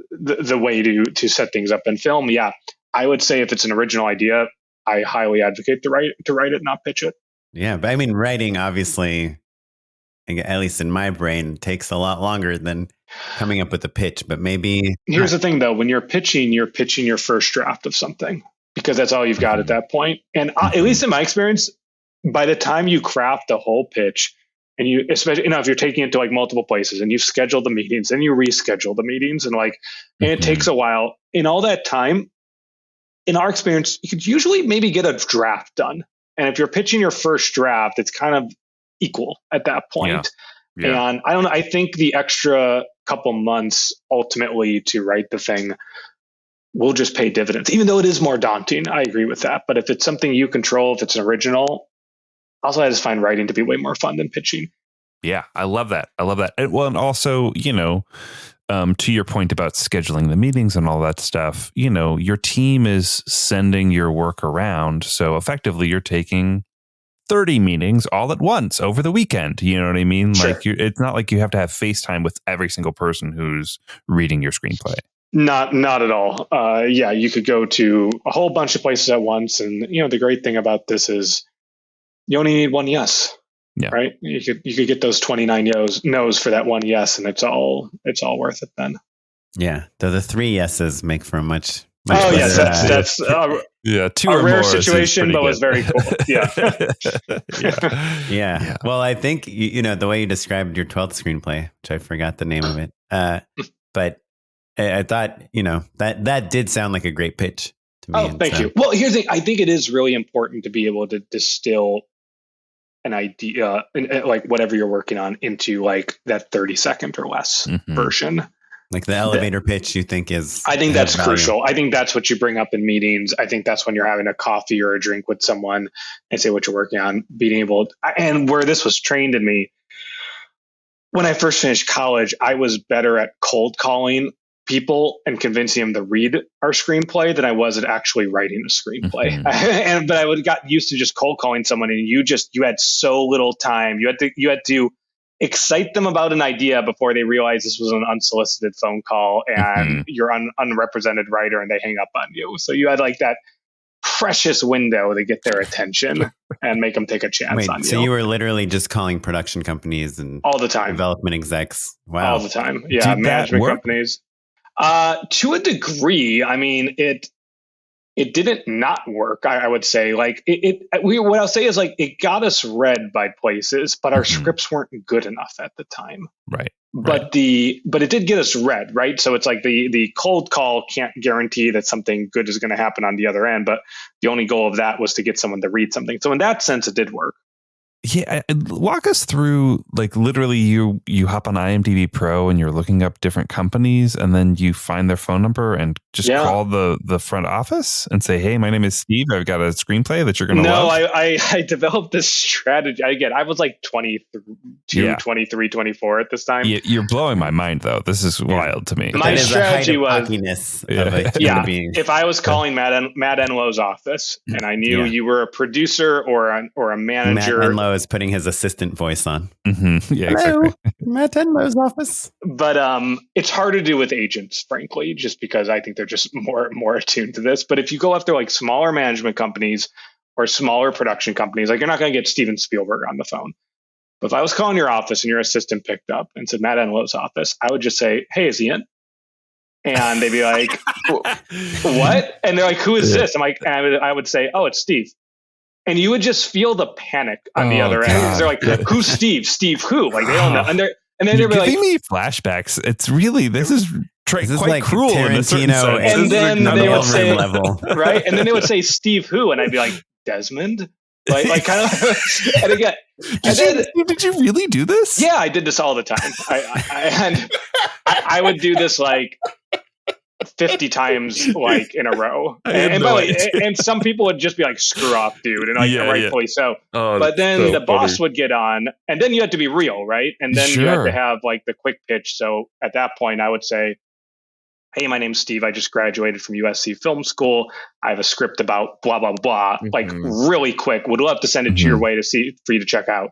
Speaker 3: the way to set things up. In film, yeah, I would say if it's an original idea, I highly advocate to write it, not pitch it.
Speaker 1: Yeah, but I mean, writing obviously, at least in my brain, takes a lot longer than coming up with a pitch. But maybe
Speaker 3: here's the thing, though: when you're pitching your first draft of something because that's all you've got at that point. And at least in my experience, by the time you craft the whole pitch, and you, especially if you're taking it to like multiple places, and you've scheduled the meetings, and you reschedule the meetings, and it takes a while. In all that time, in our experience, you could usually maybe get a draft done. And if you're pitching your first draft, it's kind of equal at that point. Yeah. And I don't know. I think the extra couple months ultimately to write the thing will just pay dividends, even though it is more daunting. I agree with that. But if it's something you control, if it's an original, also I just find writing to be way more fun than pitching.
Speaker 2: Yeah, I love that. And also, to your point about scheduling the meetings and all that stuff, your team is sending your work around. So effectively, you're taking 30 meetings all at once over the weekend. You know what I mean?
Speaker 3: Sure.
Speaker 2: Like it's not like you have to have FaceTime with every single person who's reading your screenplay.
Speaker 3: Not at all. Yeah, you could go to a whole bunch of places at once. And, the great thing about this is you only need one yes.
Speaker 2: Yeah.
Speaker 3: Right. You could get those 29 no's for that one yes, and it's all worth it then.
Speaker 1: Yeah. Though the 3 yeses make for a much
Speaker 3: oh yes,
Speaker 1: better,
Speaker 3: that's
Speaker 2: yeah, 2
Speaker 3: a
Speaker 2: or
Speaker 3: rare
Speaker 2: more
Speaker 3: situation, but was very cool. Yeah.
Speaker 1: Yeah. Well, I think the way you described your 12th screenplay, which I forgot the name of it, but I thought that did sound like a great pitch to me.
Speaker 3: Oh, thank you. Well, here's the thing. I think it is really important to be able to distill an idea, like whatever you're working on, into like that 30-second or less version.
Speaker 1: Like the elevator pitch, you think is?
Speaker 3: I think that's crucial. I think that's what you bring up in meetings. I think that's when you're having a coffee or a drink with someone and say what you're working on. Being able, and where this was trained in me, when I first finished college, I was better at cold calling people and convincing them to read our screenplay than I was at actually writing a screenplay. But I would got used to just cold calling someone, and you had so little time. You had to excite them about an idea before they realize this was an unsolicited phone call and you're an unrepresented writer, and they hang up on you. So you had like that precious window to get their attention and make them take a chance on you.
Speaker 1: So you were literally just calling production companies and
Speaker 3: all the time,
Speaker 1: development execs. Wow,
Speaker 3: all the time. Yeah, management companies. To a degree, I mean, it didn't not work. I would say, like what I'll say is, like, it got us read by places, but our scripts weren't good enough at the time.
Speaker 2: Right.
Speaker 3: But it did get us read, right? So it's like the cold call can't guarantee that something good is going to happen on the other end, but the only goal of that was to get someone to read something. So in that sense, it did work.
Speaker 2: Yeah, walk us through, like, literally you hop on IMDb Pro and you're looking up different companies, and then you find their phone number and just call the front office and say, "Hey, my name is Steve. I've got a screenplay that you're going to love."
Speaker 3: No, I developed this strategy. Again, I was like 22, 23, 24 at this time.
Speaker 2: You're blowing my mind, though. This is wild to me.
Speaker 3: My strategy was
Speaker 1: if
Speaker 3: I was calling Matt Enlow's office and I knew you were a producer or a manager.
Speaker 1: Matt Enlow is putting his assistant voice on.
Speaker 2: Yeah,
Speaker 1: hello,
Speaker 2: exactly.
Speaker 1: Matt Enlow's office.
Speaker 3: But it's hard to do with agents, frankly, just because I think they're just more attuned to this. But if you go after like smaller management companies or smaller production companies, like, you're not going to get Steven Spielberg on the phone. But if I was calling your office and your assistant picked up and said Matt Enlow's office, I would just say, "Hey, is he in?" And they'd be like, "What?" And they're like, "Who is this?" I'm like, and I would say, "Oh, it's Steve." And you would just feel the panic on the other end. They're like, "Who's Steve? Steve who?" Like, they don't know. And then they're like,
Speaker 2: giving me flashbacks. It's really, this is quite
Speaker 1: like
Speaker 2: cruel.
Speaker 1: Tarantino,
Speaker 3: and then they would say,
Speaker 1: level.
Speaker 3: right? And then they would say, "Steve who?" And I'd be like, "Desmond." Like kind of. And again,
Speaker 2: did you really do this?
Speaker 3: Yeah, I did this all the time. I would do this like 50 times, like, in a row. And by the way, and some people would just be like, "Screw off, dude," and like, rightfully so. But then the boss would get on, and then you had to be real, right? And then you had to have like the quick pitch. So at that point, I would say, "Hey, my name's Steve. I just graduated from USC Film School. I have a script about blah blah blah." Like, really quick. Would love to send it to your way for you to check out.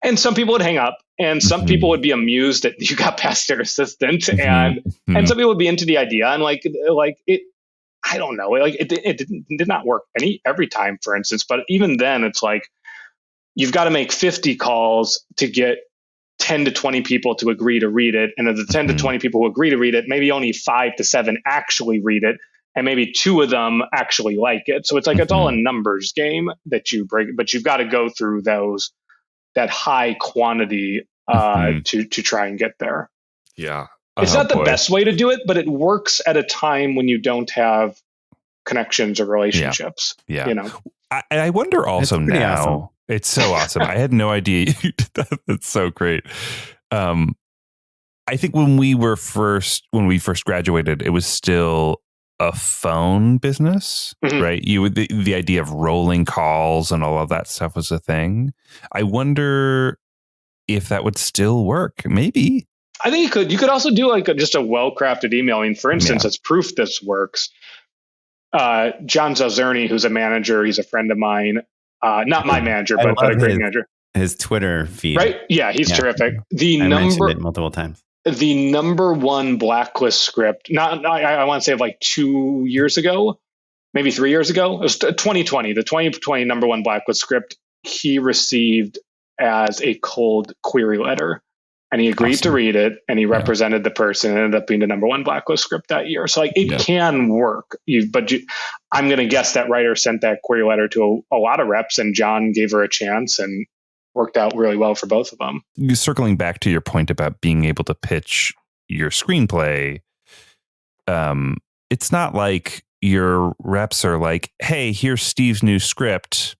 Speaker 3: And some people would hang up, and some people would be amused that you got past their assistant, and some people would be into the idea, and like it. I don't know, like it did not work every time, for instance. But even then, it's like you've got to make 50 calls to get 10 to 20 people to agree to read it, and of the 10 to 20 people who agree to read it, maybe only 5 to 7 actually read it, and maybe 2 of them actually like it. So it's like it's all a numbers game that you break, but you've got to go through that high quantity to try and get there.
Speaker 2: Yeah.
Speaker 3: It's not the best way to do it, but it works at a time when you don't have connections or relationships.
Speaker 2: Yeah.
Speaker 3: You know,
Speaker 2: I wonder also now.
Speaker 1: Awesome.
Speaker 2: It's so awesome. I had no idea you did that. That's so great. I think when we first graduated, it was still a phone business, right? The idea of rolling calls and all of that stuff was a thing. I wonder if that would still work. Maybe.
Speaker 3: I think you could also do like just a well-crafted email. I mean, for instance, as proof this works, John Zazerny, who's a manager, he's a friend of mine. Not my manager,
Speaker 1: I
Speaker 3: but a
Speaker 1: love
Speaker 3: great manager.
Speaker 1: His Twitter feed.
Speaker 3: Right? Yeah, he's terrific.
Speaker 1: I mentioned it multiple times.
Speaker 3: The number one Blacklist script, I want to say of like 2 years ago, maybe 3 years ago. It was 2020, the 2020 number one Blacklist script he received as a cold query letter. And he agreed to read it, and he represented the person, and ended up being the number one Blacklist script that year. So like it can work. I'm going to guess that writer sent that query letter to a lot of reps, and John gave her a chance and worked out really well for both of them.
Speaker 2: Circling back to your point about being able to pitch your screenplay, it's not like your reps are like, hey, here's Steve's new script,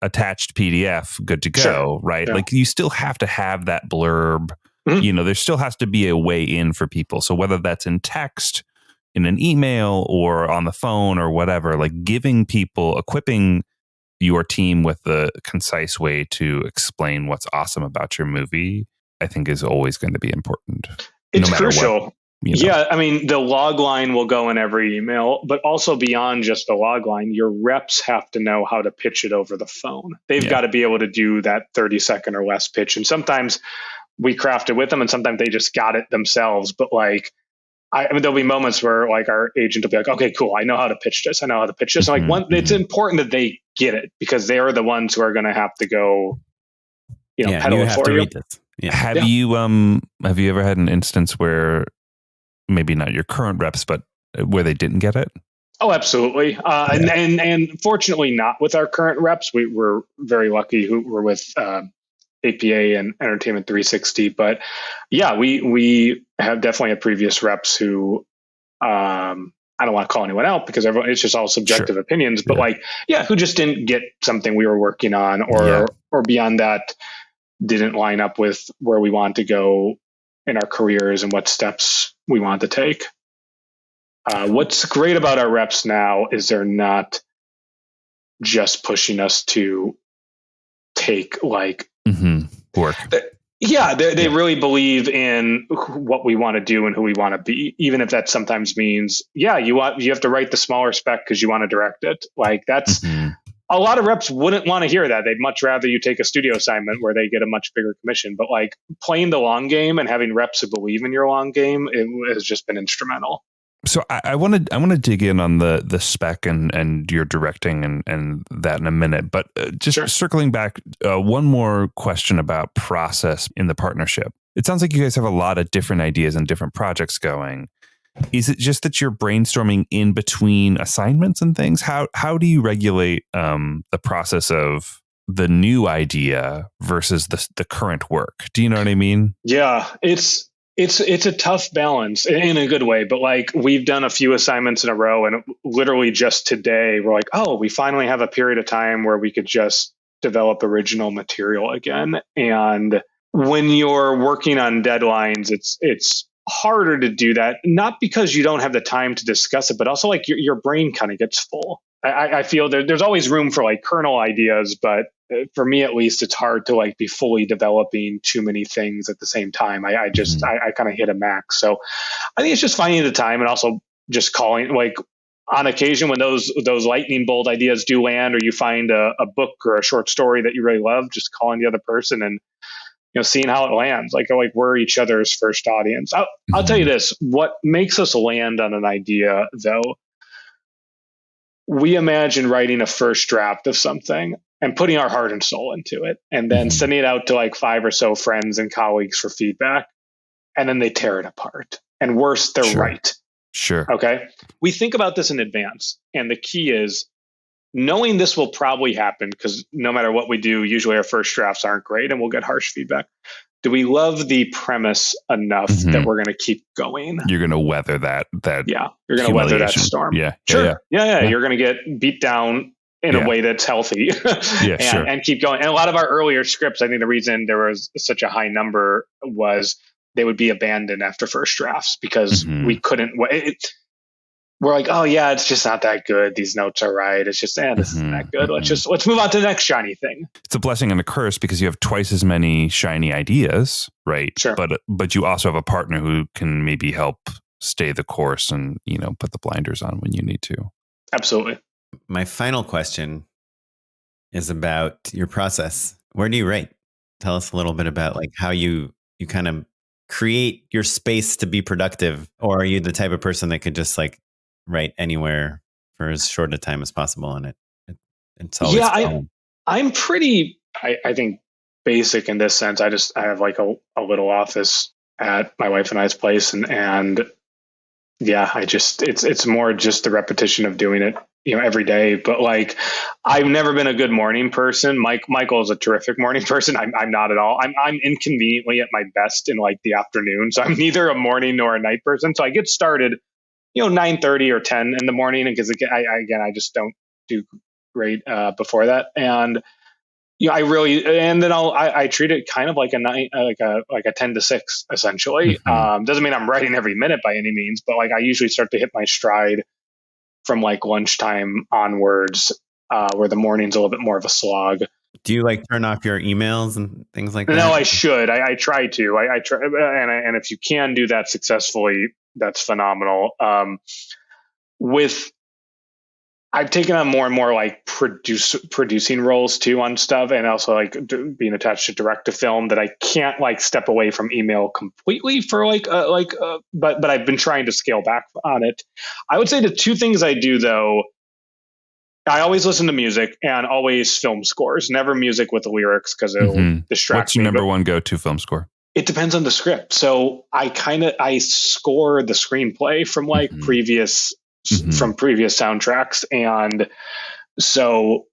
Speaker 2: attached PDF, good to go, sure. Right? Yeah. Like you still have to have that blurb. Mm-hmm. There still has to be a way in for people. So whether that's in text, in an email, or on the phone or whatever, like equipping your team with the concise way to explain what's awesome about your movie, I think is always going to be important.
Speaker 3: It's crucial. What, Yeah, I mean, the log line will go in every email, but also beyond just the log line, your reps have to know how to pitch it over the phone. They've got to be able to do that 30-second or less pitch. And sometimes we craft it with them, and sometimes they just got it themselves. But like, I mean, there'll be moments where like our agent will be like, okay, cool, I know how to pitch this. And like it's important that they get it, because they are the ones who are going to have to go, pedal it for you.
Speaker 2: Yeah. Have you ever had an instance where, maybe not your current reps, but where they didn't get it?
Speaker 3: Oh, absolutely. And fortunately not with our current reps. We were very lucky who were with APA and Entertainment 360. But yeah, we have definitely had previous reps who, I don't want to call anyone out because it's just all subjective opinions, but who just didn't get something we were working on, or beyond that, didn't line up with where we want to go in our careers and what steps we want to take. What's great about our reps now is they're not just pushing us to take like
Speaker 2: work.
Speaker 3: They really believe in what we want to do and who we want to be, even if that sometimes means, you have to write the smaller spec because you want to direct it. Like that's a lot of reps wouldn't want to hear that. They'd much rather you take a studio assignment where they get a much bigger commission. But like playing the long game and having reps who believe in your long game, it has just been instrumental.
Speaker 2: So I want to dig in on the spec and your directing and that in a minute. But just circling back, one more question about process in the partnership. It sounds like you guys have a lot of different ideas and different projects going. Is it just that you're brainstorming in between assignments and things? How do you regulate the process of the new idea versus the current work? Do you know what I mean?
Speaker 3: Yeah, it's a tough balance in a good way. But like we've done a few assignments in a row, and literally just today we're like, oh, we finally have a period of time where we could just develop original material again. And when you're working on deadlines, it's harder to do that, not because you don't have the time to discuss it, but also like your brain kind of gets full. I feel there's always room for like kernel ideas, but for me at least, it's hard to like be fully developing too many things at the same time. I kind of hit a max. So I think it's just finding the time, and also just calling, like on occasion when those lightning bolt ideas do land, or you find a book or a short story that you really love, just calling the other person and seeing how it lands. Like we're each other's first audience. I'll tell you this, what makes us land on an idea though, we imagine writing a first draft of something and putting our heart and soul into it, and then sending it out to like 5 or so friends and colleagues for feedback. And then they tear it apart. And worse, they're right.
Speaker 2: Sure.
Speaker 3: Okay. We think about this in advance. And the key is knowing this will probably happen, because no matter what we do, usually our first drafts aren't great and we'll get harsh feedback. Do we love the premise enough that we're going to keep going?
Speaker 2: You're going to weather that.
Speaker 3: Yeah. You're going to weather that storm.
Speaker 2: Yeah.
Speaker 3: Sure. Yeah. You're going to get beat down in a way that's healthy and keep going. And a lot of our earlier scripts, I think the reason there was such a high number was they would be abandoned after first drafts because we couldn't we're like, oh yeah, it's just not that good. These notes are right. It's just, this isn't that good. Let's move on to the next shiny thing.
Speaker 2: It's a blessing and a curse because you have twice as many shiny ideas, right?
Speaker 3: Sure.
Speaker 2: But you also have a partner who can maybe help stay the course and, put the blinders on when you need to.
Speaker 3: Absolutely.
Speaker 1: My final question is about your process. Where do you write? Tell us a little bit about like how you kind of create your space to be productive, or are you the type of person that could just like write anywhere for as short a time as possible and it's always flowing?
Speaker 3: I'm pretty, I think, basic in this sense. I have like a little office at my wife and I's place, and yeah, it's more just the repetition of doing it, every day. But like, I've never been a good morning person. Michael is a terrific morning person. I'm not at all. I'm inconveniently at my best in like the afternoon. So I'm neither a morning nor a night person. So I get started, 9:30 or 10 in the morning, because I just don't do great before that. And I really, and then I treat it kind of like a night, like a 10 to 6, essentially. Doesn't mean I'm writing every minute by any means, but like I usually start to hit my stride from like lunchtime onwards, where the morning's a little bit more of a slog.
Speaker 1: Do you like turn off your emails and things like that?
Speaker 3: No, I should. I try to. I try, and if you can do that successfully, that's phenomenal. I've taken on more and more like producing roles too on stuff, and also like being attached to direct to film, that I can't like step away from email completely for but I've been trying to scale back on it. I would say the two things I do though, I always listen to music and always film scores, never music with the lyrics because it'll distract me.
Speaker 2: What's your number one go-to film score?
Speaker 3: It depends on the script. So I score the screenplay from like previous soundtracks. And so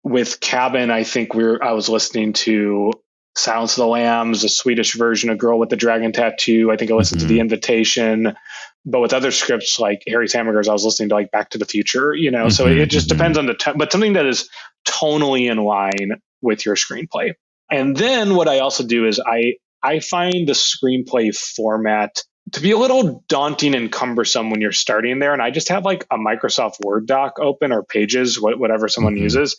Speaker 3: with Cabin, I think I was listening to Silence of the Lambs, a Swedish version of Girl with the Dragon Tattoo. I think I listened to The Invitation. But with other scripts like Harry's Hamburgers, I was listening to like Back to the Future, so it just depends on but something that is tonally in line with your screenplay. And then what I also do is I find the screenplay format to be a little daunting and cumbersome when you're starting there. And I just have like a Microsoft Word doc open, or Pages, whatever someone uses.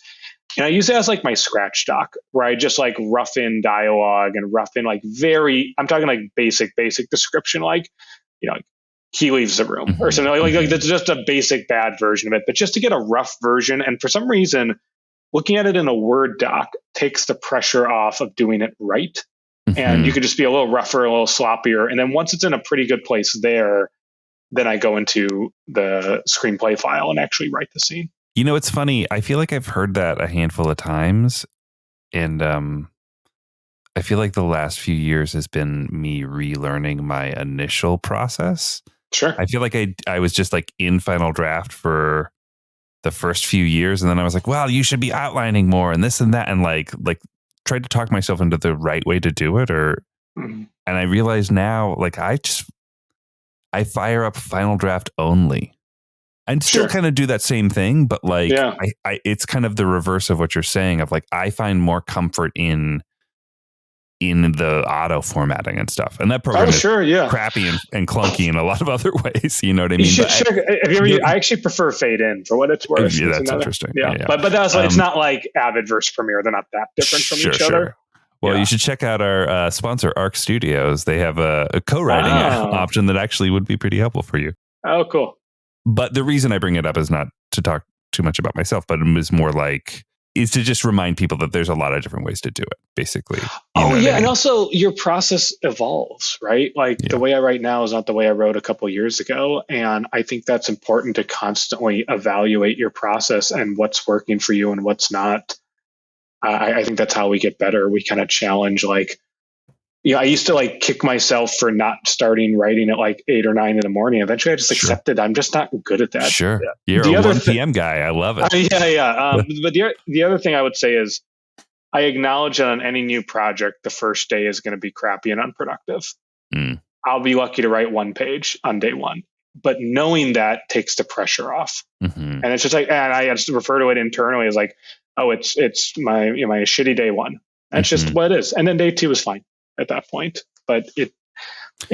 Speaker 3: And I use it as like my scratch doc, where I just like rough in dialogue and rough in like I'm talking like basic description, like, like he leaves the room or something like that's just a basic bad version of it. But just to get a rough version. And for some reason, looking at it in a Word doc takes the pressure off of doing it right. And you could just be a little rougher, a little sloppier. And then once it's in a pretty good place there, then I go into the screenplay file and actually write the scene.
Speaker 2: It's funny. I feel like I've heard that a handful of times. And I feel like the last few years has been me relearning my initial process.
Speaker 3: Sure.
Speaker 2: I feel like I was just like in final draft for the first few years. And then I was like, well, you should be outlining more and this and that. And like tried to talk myself into the right way to do it, and I realize now, like I fire up final draft only. And still kind of do that same thing, but like I it's kind of the reverse of what you're saying, of like I find more comfort in the auto formatting and stuff. And that program is crappy and clunky in a lot of other ways. You know what I mean?
Speaker 3: I actually prefer fade in for what it's worth.
Speaker 2: Yeah, that's interesting.
Speaker 3: Yeah. But that's it's not like Avid versus Premiere. They're not that different from each other.
Speaker 2: Well, you should check out our sponsor, Arc Studios. They have a co-writing option that actually would be pretty helpful for you.
Speaker 3: Oh, cool.
Speaker 2: But the reason I bring it up is not to talk too much about myself, but it is more like is to just remind people that there's a lot of different ways to do it, basically.
Speaker 3: And also your process evolves, right? Like the way I write now is not the way I wrote a couple of years ago. And I think that's important to constantly evaluate your process and what's working for you and what's not. I think that's how we get better. We kind of challenge, like, I used to like kick myself for not starting writing at like 8 or 9 in the morning. Eventually I just accepted I'm just not good at that.
Speaker 2: Sure. You're a 1 p.m. guy. I love it.
Speaker 3: But the other thing I would say is I acknowledge that on any new project, the first day is going to be crappy and unproductive. I'll be lucky to write 1 page on day 1. But knowing that takes the pressure off. And it's just like, and I just refer to it internally as like, oh, it's my shitty day 1. That's just what it is. And then day 2 is fine at that point, but it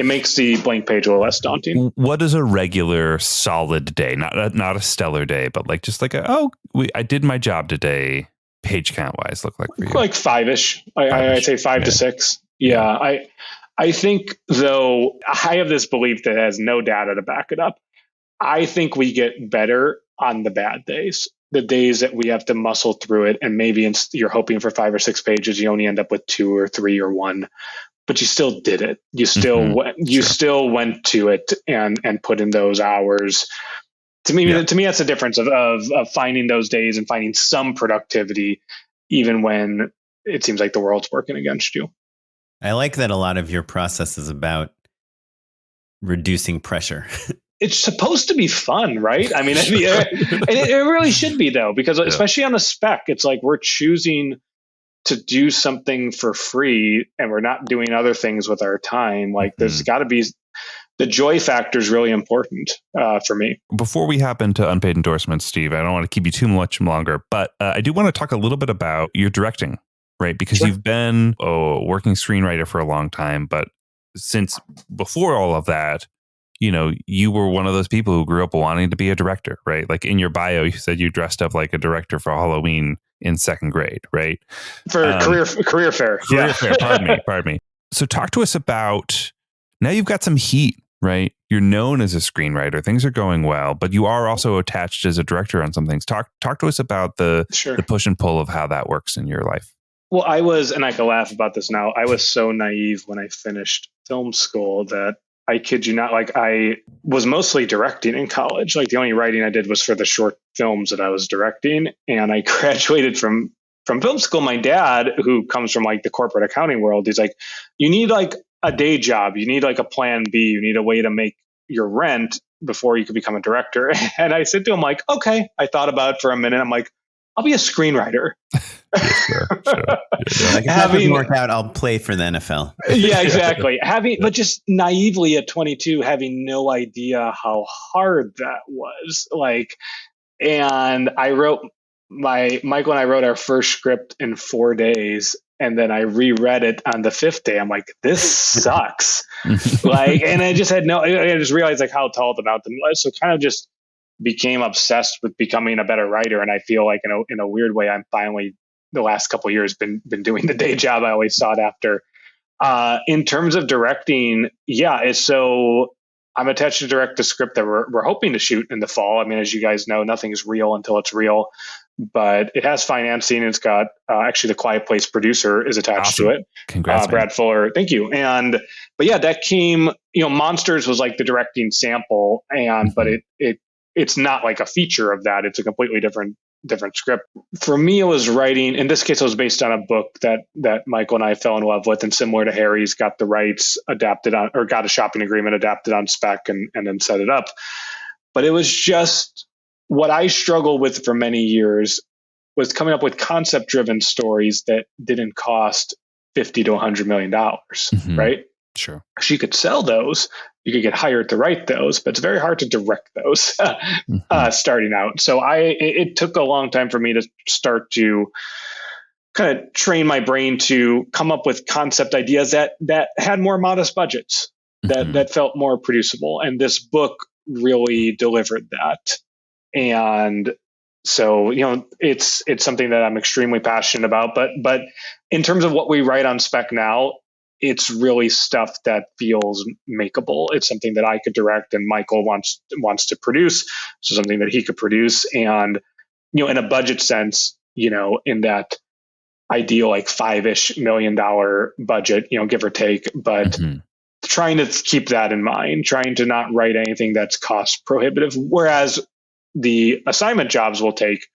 Speaker 3: makes the blank page a little less daunting.
Speaker 2: What is a regular solid day? Not a stellar day, but like just like I did my job today. Page count wise, look like for you?
Speaker 3: Like 5-ish. I'd say 5 to 6. Yeah. I think though I have this belief that has no data to back it up. I think we get better on the bad days the days that we have to muscle through it, and maybe you're hoping for 5 or 6 pages, you only end up with 2 or 3 or 1, but you still did it. You still still went to it and put in those hours. To me, that's the difference of finding those days and finding some productivity, even when it seems like the world's working against you.
Speaker 1: I like that a lot of your process is about reducing pressure.
Speaker 3: It's supposed to be fun, right? I mean, it really should be, though, because especially on a spec, it's like we're choosing to do something for free and we're not doing other things with our time. Like there's got to be, the joy factor is really important for me.
Speaker 2: Before we hop into unpaid endorsements, Steve, I don't want to keep you too much longer, but I do want to talk a little bit about your directing, right? Because you've been a working screenwriter for a long time, but since before all of that, you know, you were one of those people who grew up wanting to be a director, right? Like in your bio, you said you dressed up like a director for Halloween in 2nd grade, right?
Speaker 3: For career fair.
Speaker 2: Career fair, pardon me. So talk to us about, now you've got some heat, right? You're known as a screenwriter. Things are going well, but you are also attached as a director on some things. Talk to us about the push and pull of how that works in your life.
Speaker 3: Well, I was, and I can laugh about this now, I was so naive when I finished film school that I kid you not, like I was mostly directing in college. Like the only writing I did was for the short films that I was directing. And I graduated from film school. My dad, who comes from like the corporate accounting world, he's like, you need like a day job. You need like a plan B. You need a way to make your rent before you could become a director. And I said to him like, okay, I thought about it for a minute. I'm like, I'll be a screenwriter.
Speaker 1: Sure. Like if that doesn't work out, I'll play for the NFL.
Speaker 3: Yeah, exactly. But just naively at 22, having no idea how hard that was. Like, and Michael and I wrote our first script in 4 days. And then I reread it on the 5th day. I'm like, this sucks. Like, and I just realized like how tall the mountain was. So kind of just became obsessed with becoming a better writer. And I feel like in a weird way, I'm finally the last couple of years been doing the day job I always sought after. In terms of directing, so I'm attached to direct the script that we're hoping to shoot in the fall. I mean, as you guys know, nothing is real until it's real, but it has financing. It's got actually the Quiet Place producer is attached to it.
Speaker 2: Congrats,
Speaker 3: Brad Fuller. Thank you. But that came, Monsters was like the directing sample, but it's not like a feature of that. It's a completely different script. For me, it was writing. In this case, it was based on a book that Michael and I fell in love with, and similar to Harry's, got the rights adapted on, or got a shopping agreement adapted on spec and then set it up. But it was just what I struggled with for many years was coming up with concept-driven stories that didn't cost $50 to $100 million, right?
Speaker 2: Sure.
Speaker 3: You could sell those. You could get hired to write those, but it's very hard to direct those starting out. So it took a long time for me to start to kind of train my brain to come up with concept ideas that had more modest budgets, that felt more producible. And this book really delivered that. And so, it's something that I'm extremely passionate about. But in terms of what we write on spec now, it's really stuff that feels makeable. It's something that I could direct and Michael wants to produce. So something that he could produce. And, in a budget sense, in that ideal, like $5-ish million budget, give or take, but trying to keep that in mind, trying to not write anything that's cost prohibitive. Whereas the assignment jobs will take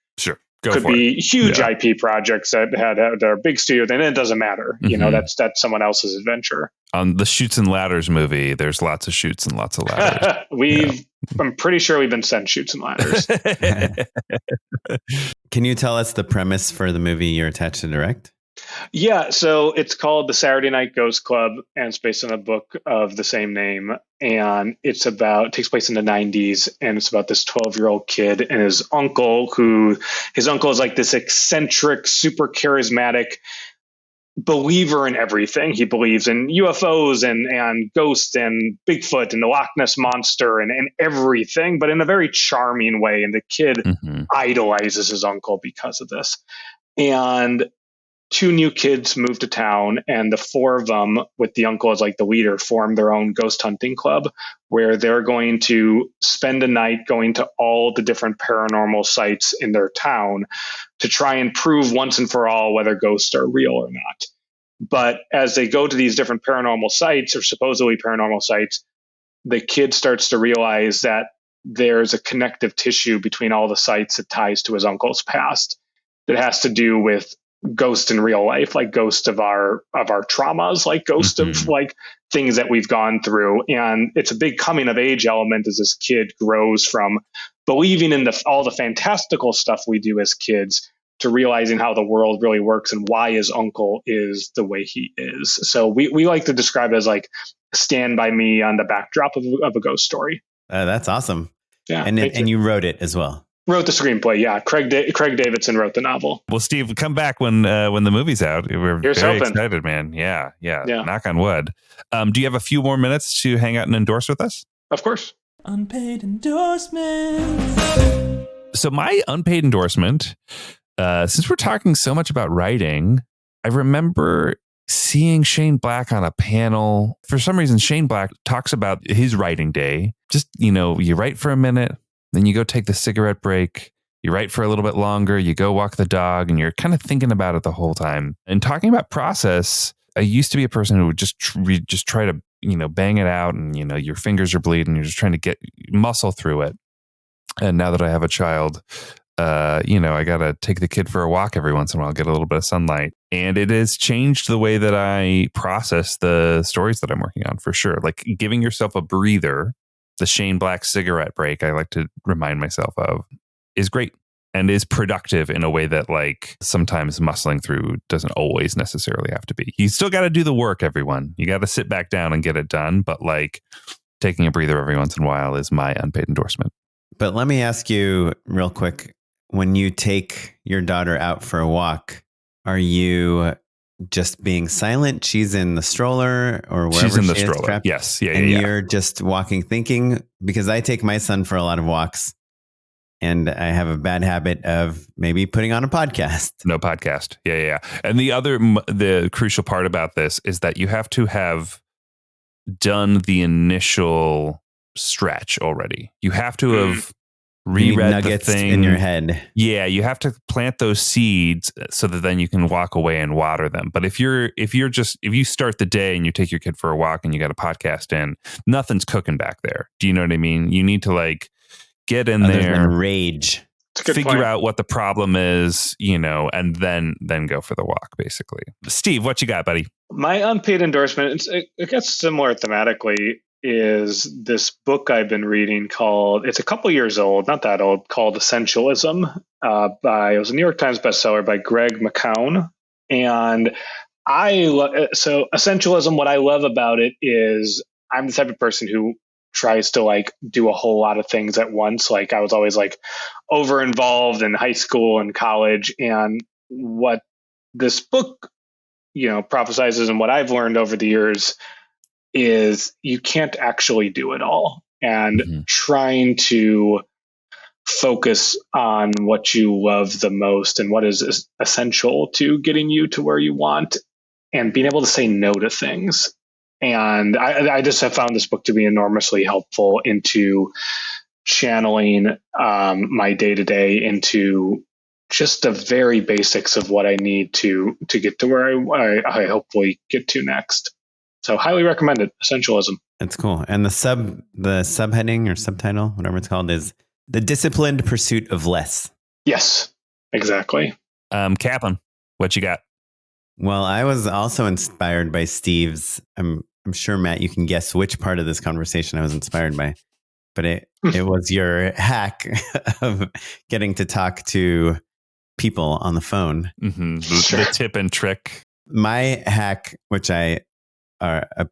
Speaker 3: could be huge IP projects that had their big studio, then it doesn't matter. That's someone else's adventure.
Speaker 2: On the Chutes and Ladders movie, there's lots of chutes and lots of ladders.
Speaker 3: I'm pretty sure we've been sent chutes and ladders.
Speaker 1: Can you tell us the premise for the movie you're attached to direct?
Speaker 3: Yeah, so it's called The Saturday Night Ghost Club, and it's based on a book of the same name. And it takes place in the 90s, and it's about this 12-year-old kid and his uncle is like this eccentric, super charismatic believer in everything. He believes in UFOs and ghosts and Bigfoot and the Loch Ness Monster and everything, but in a very charming way. And the kid idolizes his uncle because of this. And two new kids move to town, and the four of them, with the uncle as like the leader, form their own ghost hunting club where they're going to spend a night going to all the different paranormal sites in their town to try and prove once and for all whether ghosts are real or not. But as they go to these different paranormal sites, or supposedly paranormal sites, the kid starts to realize that there's a connective tissue between all the sites that ties to his uncle's past that has to do with ghosts in real life, like ghosts of our traumas, like ghosts of like things that we've gone through. And it's a big coming of age element as this kid grows from believing in all the fantastical stuff we do as kids to realizing how the world really works and why his uncle is the way he is. So we like to describe it as like Stand By Me on the backdrop of a ghost story.
Speaker 1: That's awesome.
Speaker 3: Yeah,
Speaker 1: and you wrote it as well.
Speaker 3: Wrote the screenplay. Yeah, Craig Davidson wrote the novel.
Speaker 2: Well, Steve, come back when the movie's out. We're
Speaker 3: Here's
Speaker 2: very
Speaker 3: hoping.
Speaker 2: excited, man. Yeah. Knock on wood. Do you have a few more minutes to hang out and endorse with us?
Speaker 3: Of course.
Speaker 4: Unpaid endorsements.
Speaker 2: So my unpaid endorsement, since we're talking so much about writing, I remember seeing Shane Black on a panel. For some reason, Shane Black talks about his writing day. Just, you write for a minute, then you go take the cigarette break. You write for a little bit longer. You go walk the dog, and you're kind of thinking about it the whole time. And talking about process, I used to be a person who would just try to, bang it out, and your fingers are bleeding. You're just trying to get muscle through it. And now that I have a child, I got to take the kid for a walk every once in a while, get a little bit of sunlight. And it has changed the way that I process the stories that I'm working on, for sure. Like giving yourself a breather, the Shane Black cigarette break, I like to remind myself of, is great and is productive in a way that like sometimes muscling through doesn't always necessarily have to be. You still got to do the work, everyone. You got to sit back down and get it done. But like taking a breather every once in a while is my unpaid endorsement.
Speaker 1: But let me ask you real quick. When you take your daughter out for a walk, are you just being silent? She's in the stroller or wherever
Speaker 2: she's in the
Speaker 1: she is,
Speaker 2: stroller.
Speaker 1: crap?
Speaker 2: Yes. Yeah.
Speaker 1: And
Speaker 2: yeah.
Speaker 1: you're just walking, thinking, because I take my son for a lot of walks and I have a bad habit of maybe putting on a podcast.
Speaker 2: No podcast. Yeah. And the crucial part about this is that you have to have done the initial stretch already. You have to have reread
Speaker 1: nuggets
Speaker 2: the thing
Speaker 1: in your head.
Speaker 2: Yeah, you have to plant those seeds so that then you can walk away and water them. But if you start the day and you take your kid for a walk and you got a podcast in, nothing's cooking back there. Do you know what I mean? You need to like get in there
Speaker 1: and rage.
Speaker 2: Figure out what the problem is, and then go for the walk, basically. Steve, what you got, buddy?
Speaker 3: My unpaid endorsement, it gets similar thematically, is this book I've been reading called, it's a couple years old, not that old, called Essentialism. It was a New York Times bestseller by Greg McKeown. And so Essentialism, what I love about it is I'm the type of person who tries to like do a whole lot of things at once. Like I was always like over involved in high school and college. And what this book, prophesizes, and what I've learned over the years is you can't actually do it all. And trying to focus on what you love the most and what is essential to getting you to where you want, and being able to say no to things. And I just have found this book to be enormously helpful into channeling my day-to-day into just the very basics of what I need to get to where I hopefully get to next. So highly recommend it. Essentialism.
Speaker 1: That's cool. And the subheading or subtitle, whatever it's called, is The Disciplined Pursuit of Less.
Speaker 3: Yes, exactly.
Speaker 2: Kaplan, what you got?
Speaker 1: Well, I was also inspired by Steve's. I'm sure, Matt, you can guess which part of this conversation I was inspired by, but it was your hack of getting to talk to people on the phone.
Speaker 2: The tip and trick.
Speaker 1: My hack, which a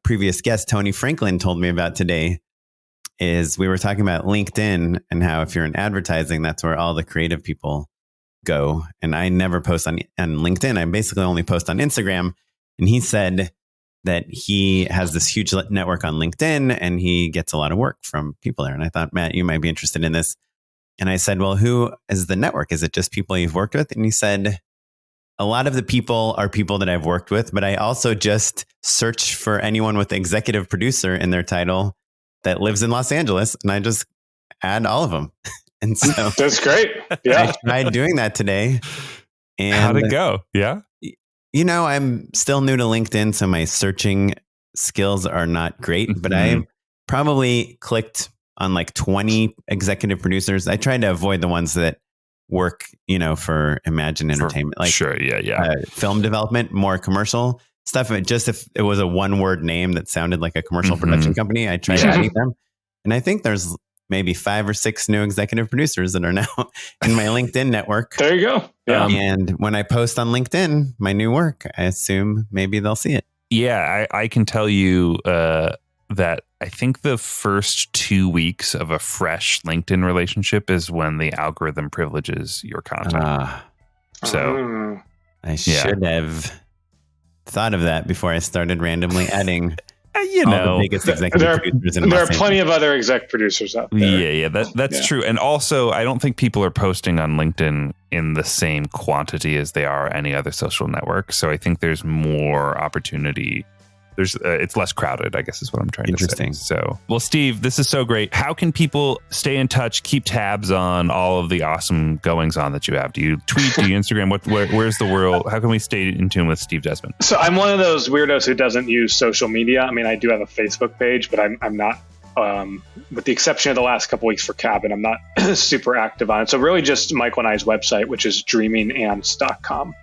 Speaker 1: previous guest, Tony Franklin, told me about today, is we were talking about LinkedIn and how if you're in advertising, that's where all the creative people go. And I never post on LinkedIn. I basically only post on Instagram. And he said that he has this huge network on LinkedIn and he gets a lot of work from people there. And I thought, Matt, you might be interested in this. And I said, well, who is the network? Is it just people you've worked with? And he said, a lot of the people are people that I've worked with, but I also just search for anyone with executive producer in their title that lives in Los Angeles, and I just add all of them. And so
Speaker 3: That's great. Yeah.
Speaker 1: I tried doing that today. And
Speaker 2: how'd it go? Yeah.
Speaker 1: You know, I'm still new to LinkedIn, so my searching skills are not great, but I probably clicked on like 20 executive producers. I tried to avoid the ones that work, you know, for Imagine Entertainment, like
Speaker 2: sure. Yeah.
Speaker 1: Film development, more commercial stuff. Just if it was a one word name that sounded like a commercial production company, I tried adding them. And I think there's maybe 5 or 6 new executive producers that are now in my LinkedIn network.
Speaker 3: There you go. Yeah.
Speaker 1: And when I post on LinkedIn, my new work, I assume maybe they'll see it.
Speaker 2: Yeah, I can tell you that I think the first 2 weeks of a fresh LinkedIn relationship is when the algorithm privileges your content. So
Speaker 1: I should have thought of that before I started randomly adding all the biggest executive producers in
Speaker 3: there
Speaker 1: Los
Speaker 3: are plenty of other exec producers out there.
Speaker 2: Yeah, that's true. And also, I don't think people are posting on LinkedIn in the same quantity as they are any other social network. So I think there's more opportunity. It's less crowded, I guess is what I'm trying to say. So, well, Steve, this is so great. How can people stay in touch, keep tabs on all of the awesome goings on that you have? Do you tweet? Do you Instagram? Where's the world? How can we stay in tune with Steve Desmond?
Speaker 3: So I'm one of those weirdos who doesn't use social media. I mean, I do have a Facebook page, but I'm not, with the exception of the last couple weeks for Cabin, I'm not super active on it. So really just Michael and I's website, which is dreamingants.com.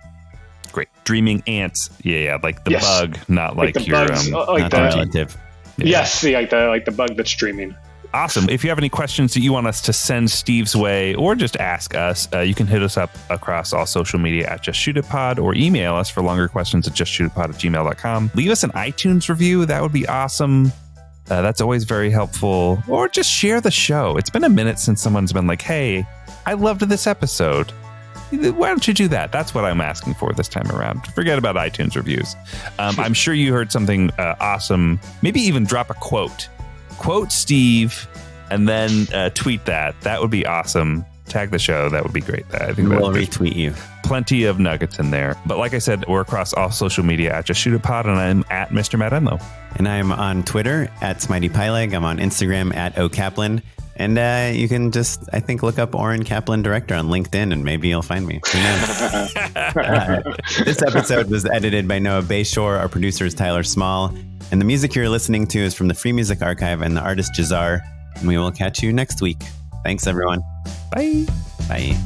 Speaker 2: Great. Dreaming ants. Yeah. Like the bug, not like your
Speaker 3: bugs,
Speaker 1: not the relative.
Speaker 3: Yeah. Yes. Like the bug that's dreaming.
Speaker 2: Awesome. If you have any questions that you want us to send Steve's way or just ask us, you can hit us up across all social media at Just Shoot It Pod or email us for longer questions at justshootitpod@gmail.com. Leave us an iTunes review. That would be awesome. That's always very helpful. Or just share the show. It's been a minute since someone's been like, hey, I loved this episode. Why don't you do that? That's what I'm asking for this time around. Forget about iTunes reviews. I'm sure you heard something awesome. Maybe even drop a quote. Quote Steve and then tweet that. That would be awesome. Tag the show. That would be great. I think
Speaker 1: we'll retweet you.
Speaker 2: Plenty of nuggets in there. But like I said, we're across all social media at Just Shoot It Pod, and I'm at Mr. Matt Enlow.
Speaker 1: And I'm on Twitter at Smitey Pyleg. I'm on Instagram at OKaplan. And you can just, I think, look up Oren Kaplan Director on LinkedIn and maybe you'll find me. Who knows? This episode was edited by Noah Bayshore. Our producer is Tyler Small. And the music you're listening to is from the Free Music Archive and the artist Jazar. And we will catch you next week. Thanks, everyone.
Speaker 2: Bye.
Speaker 1: Bye.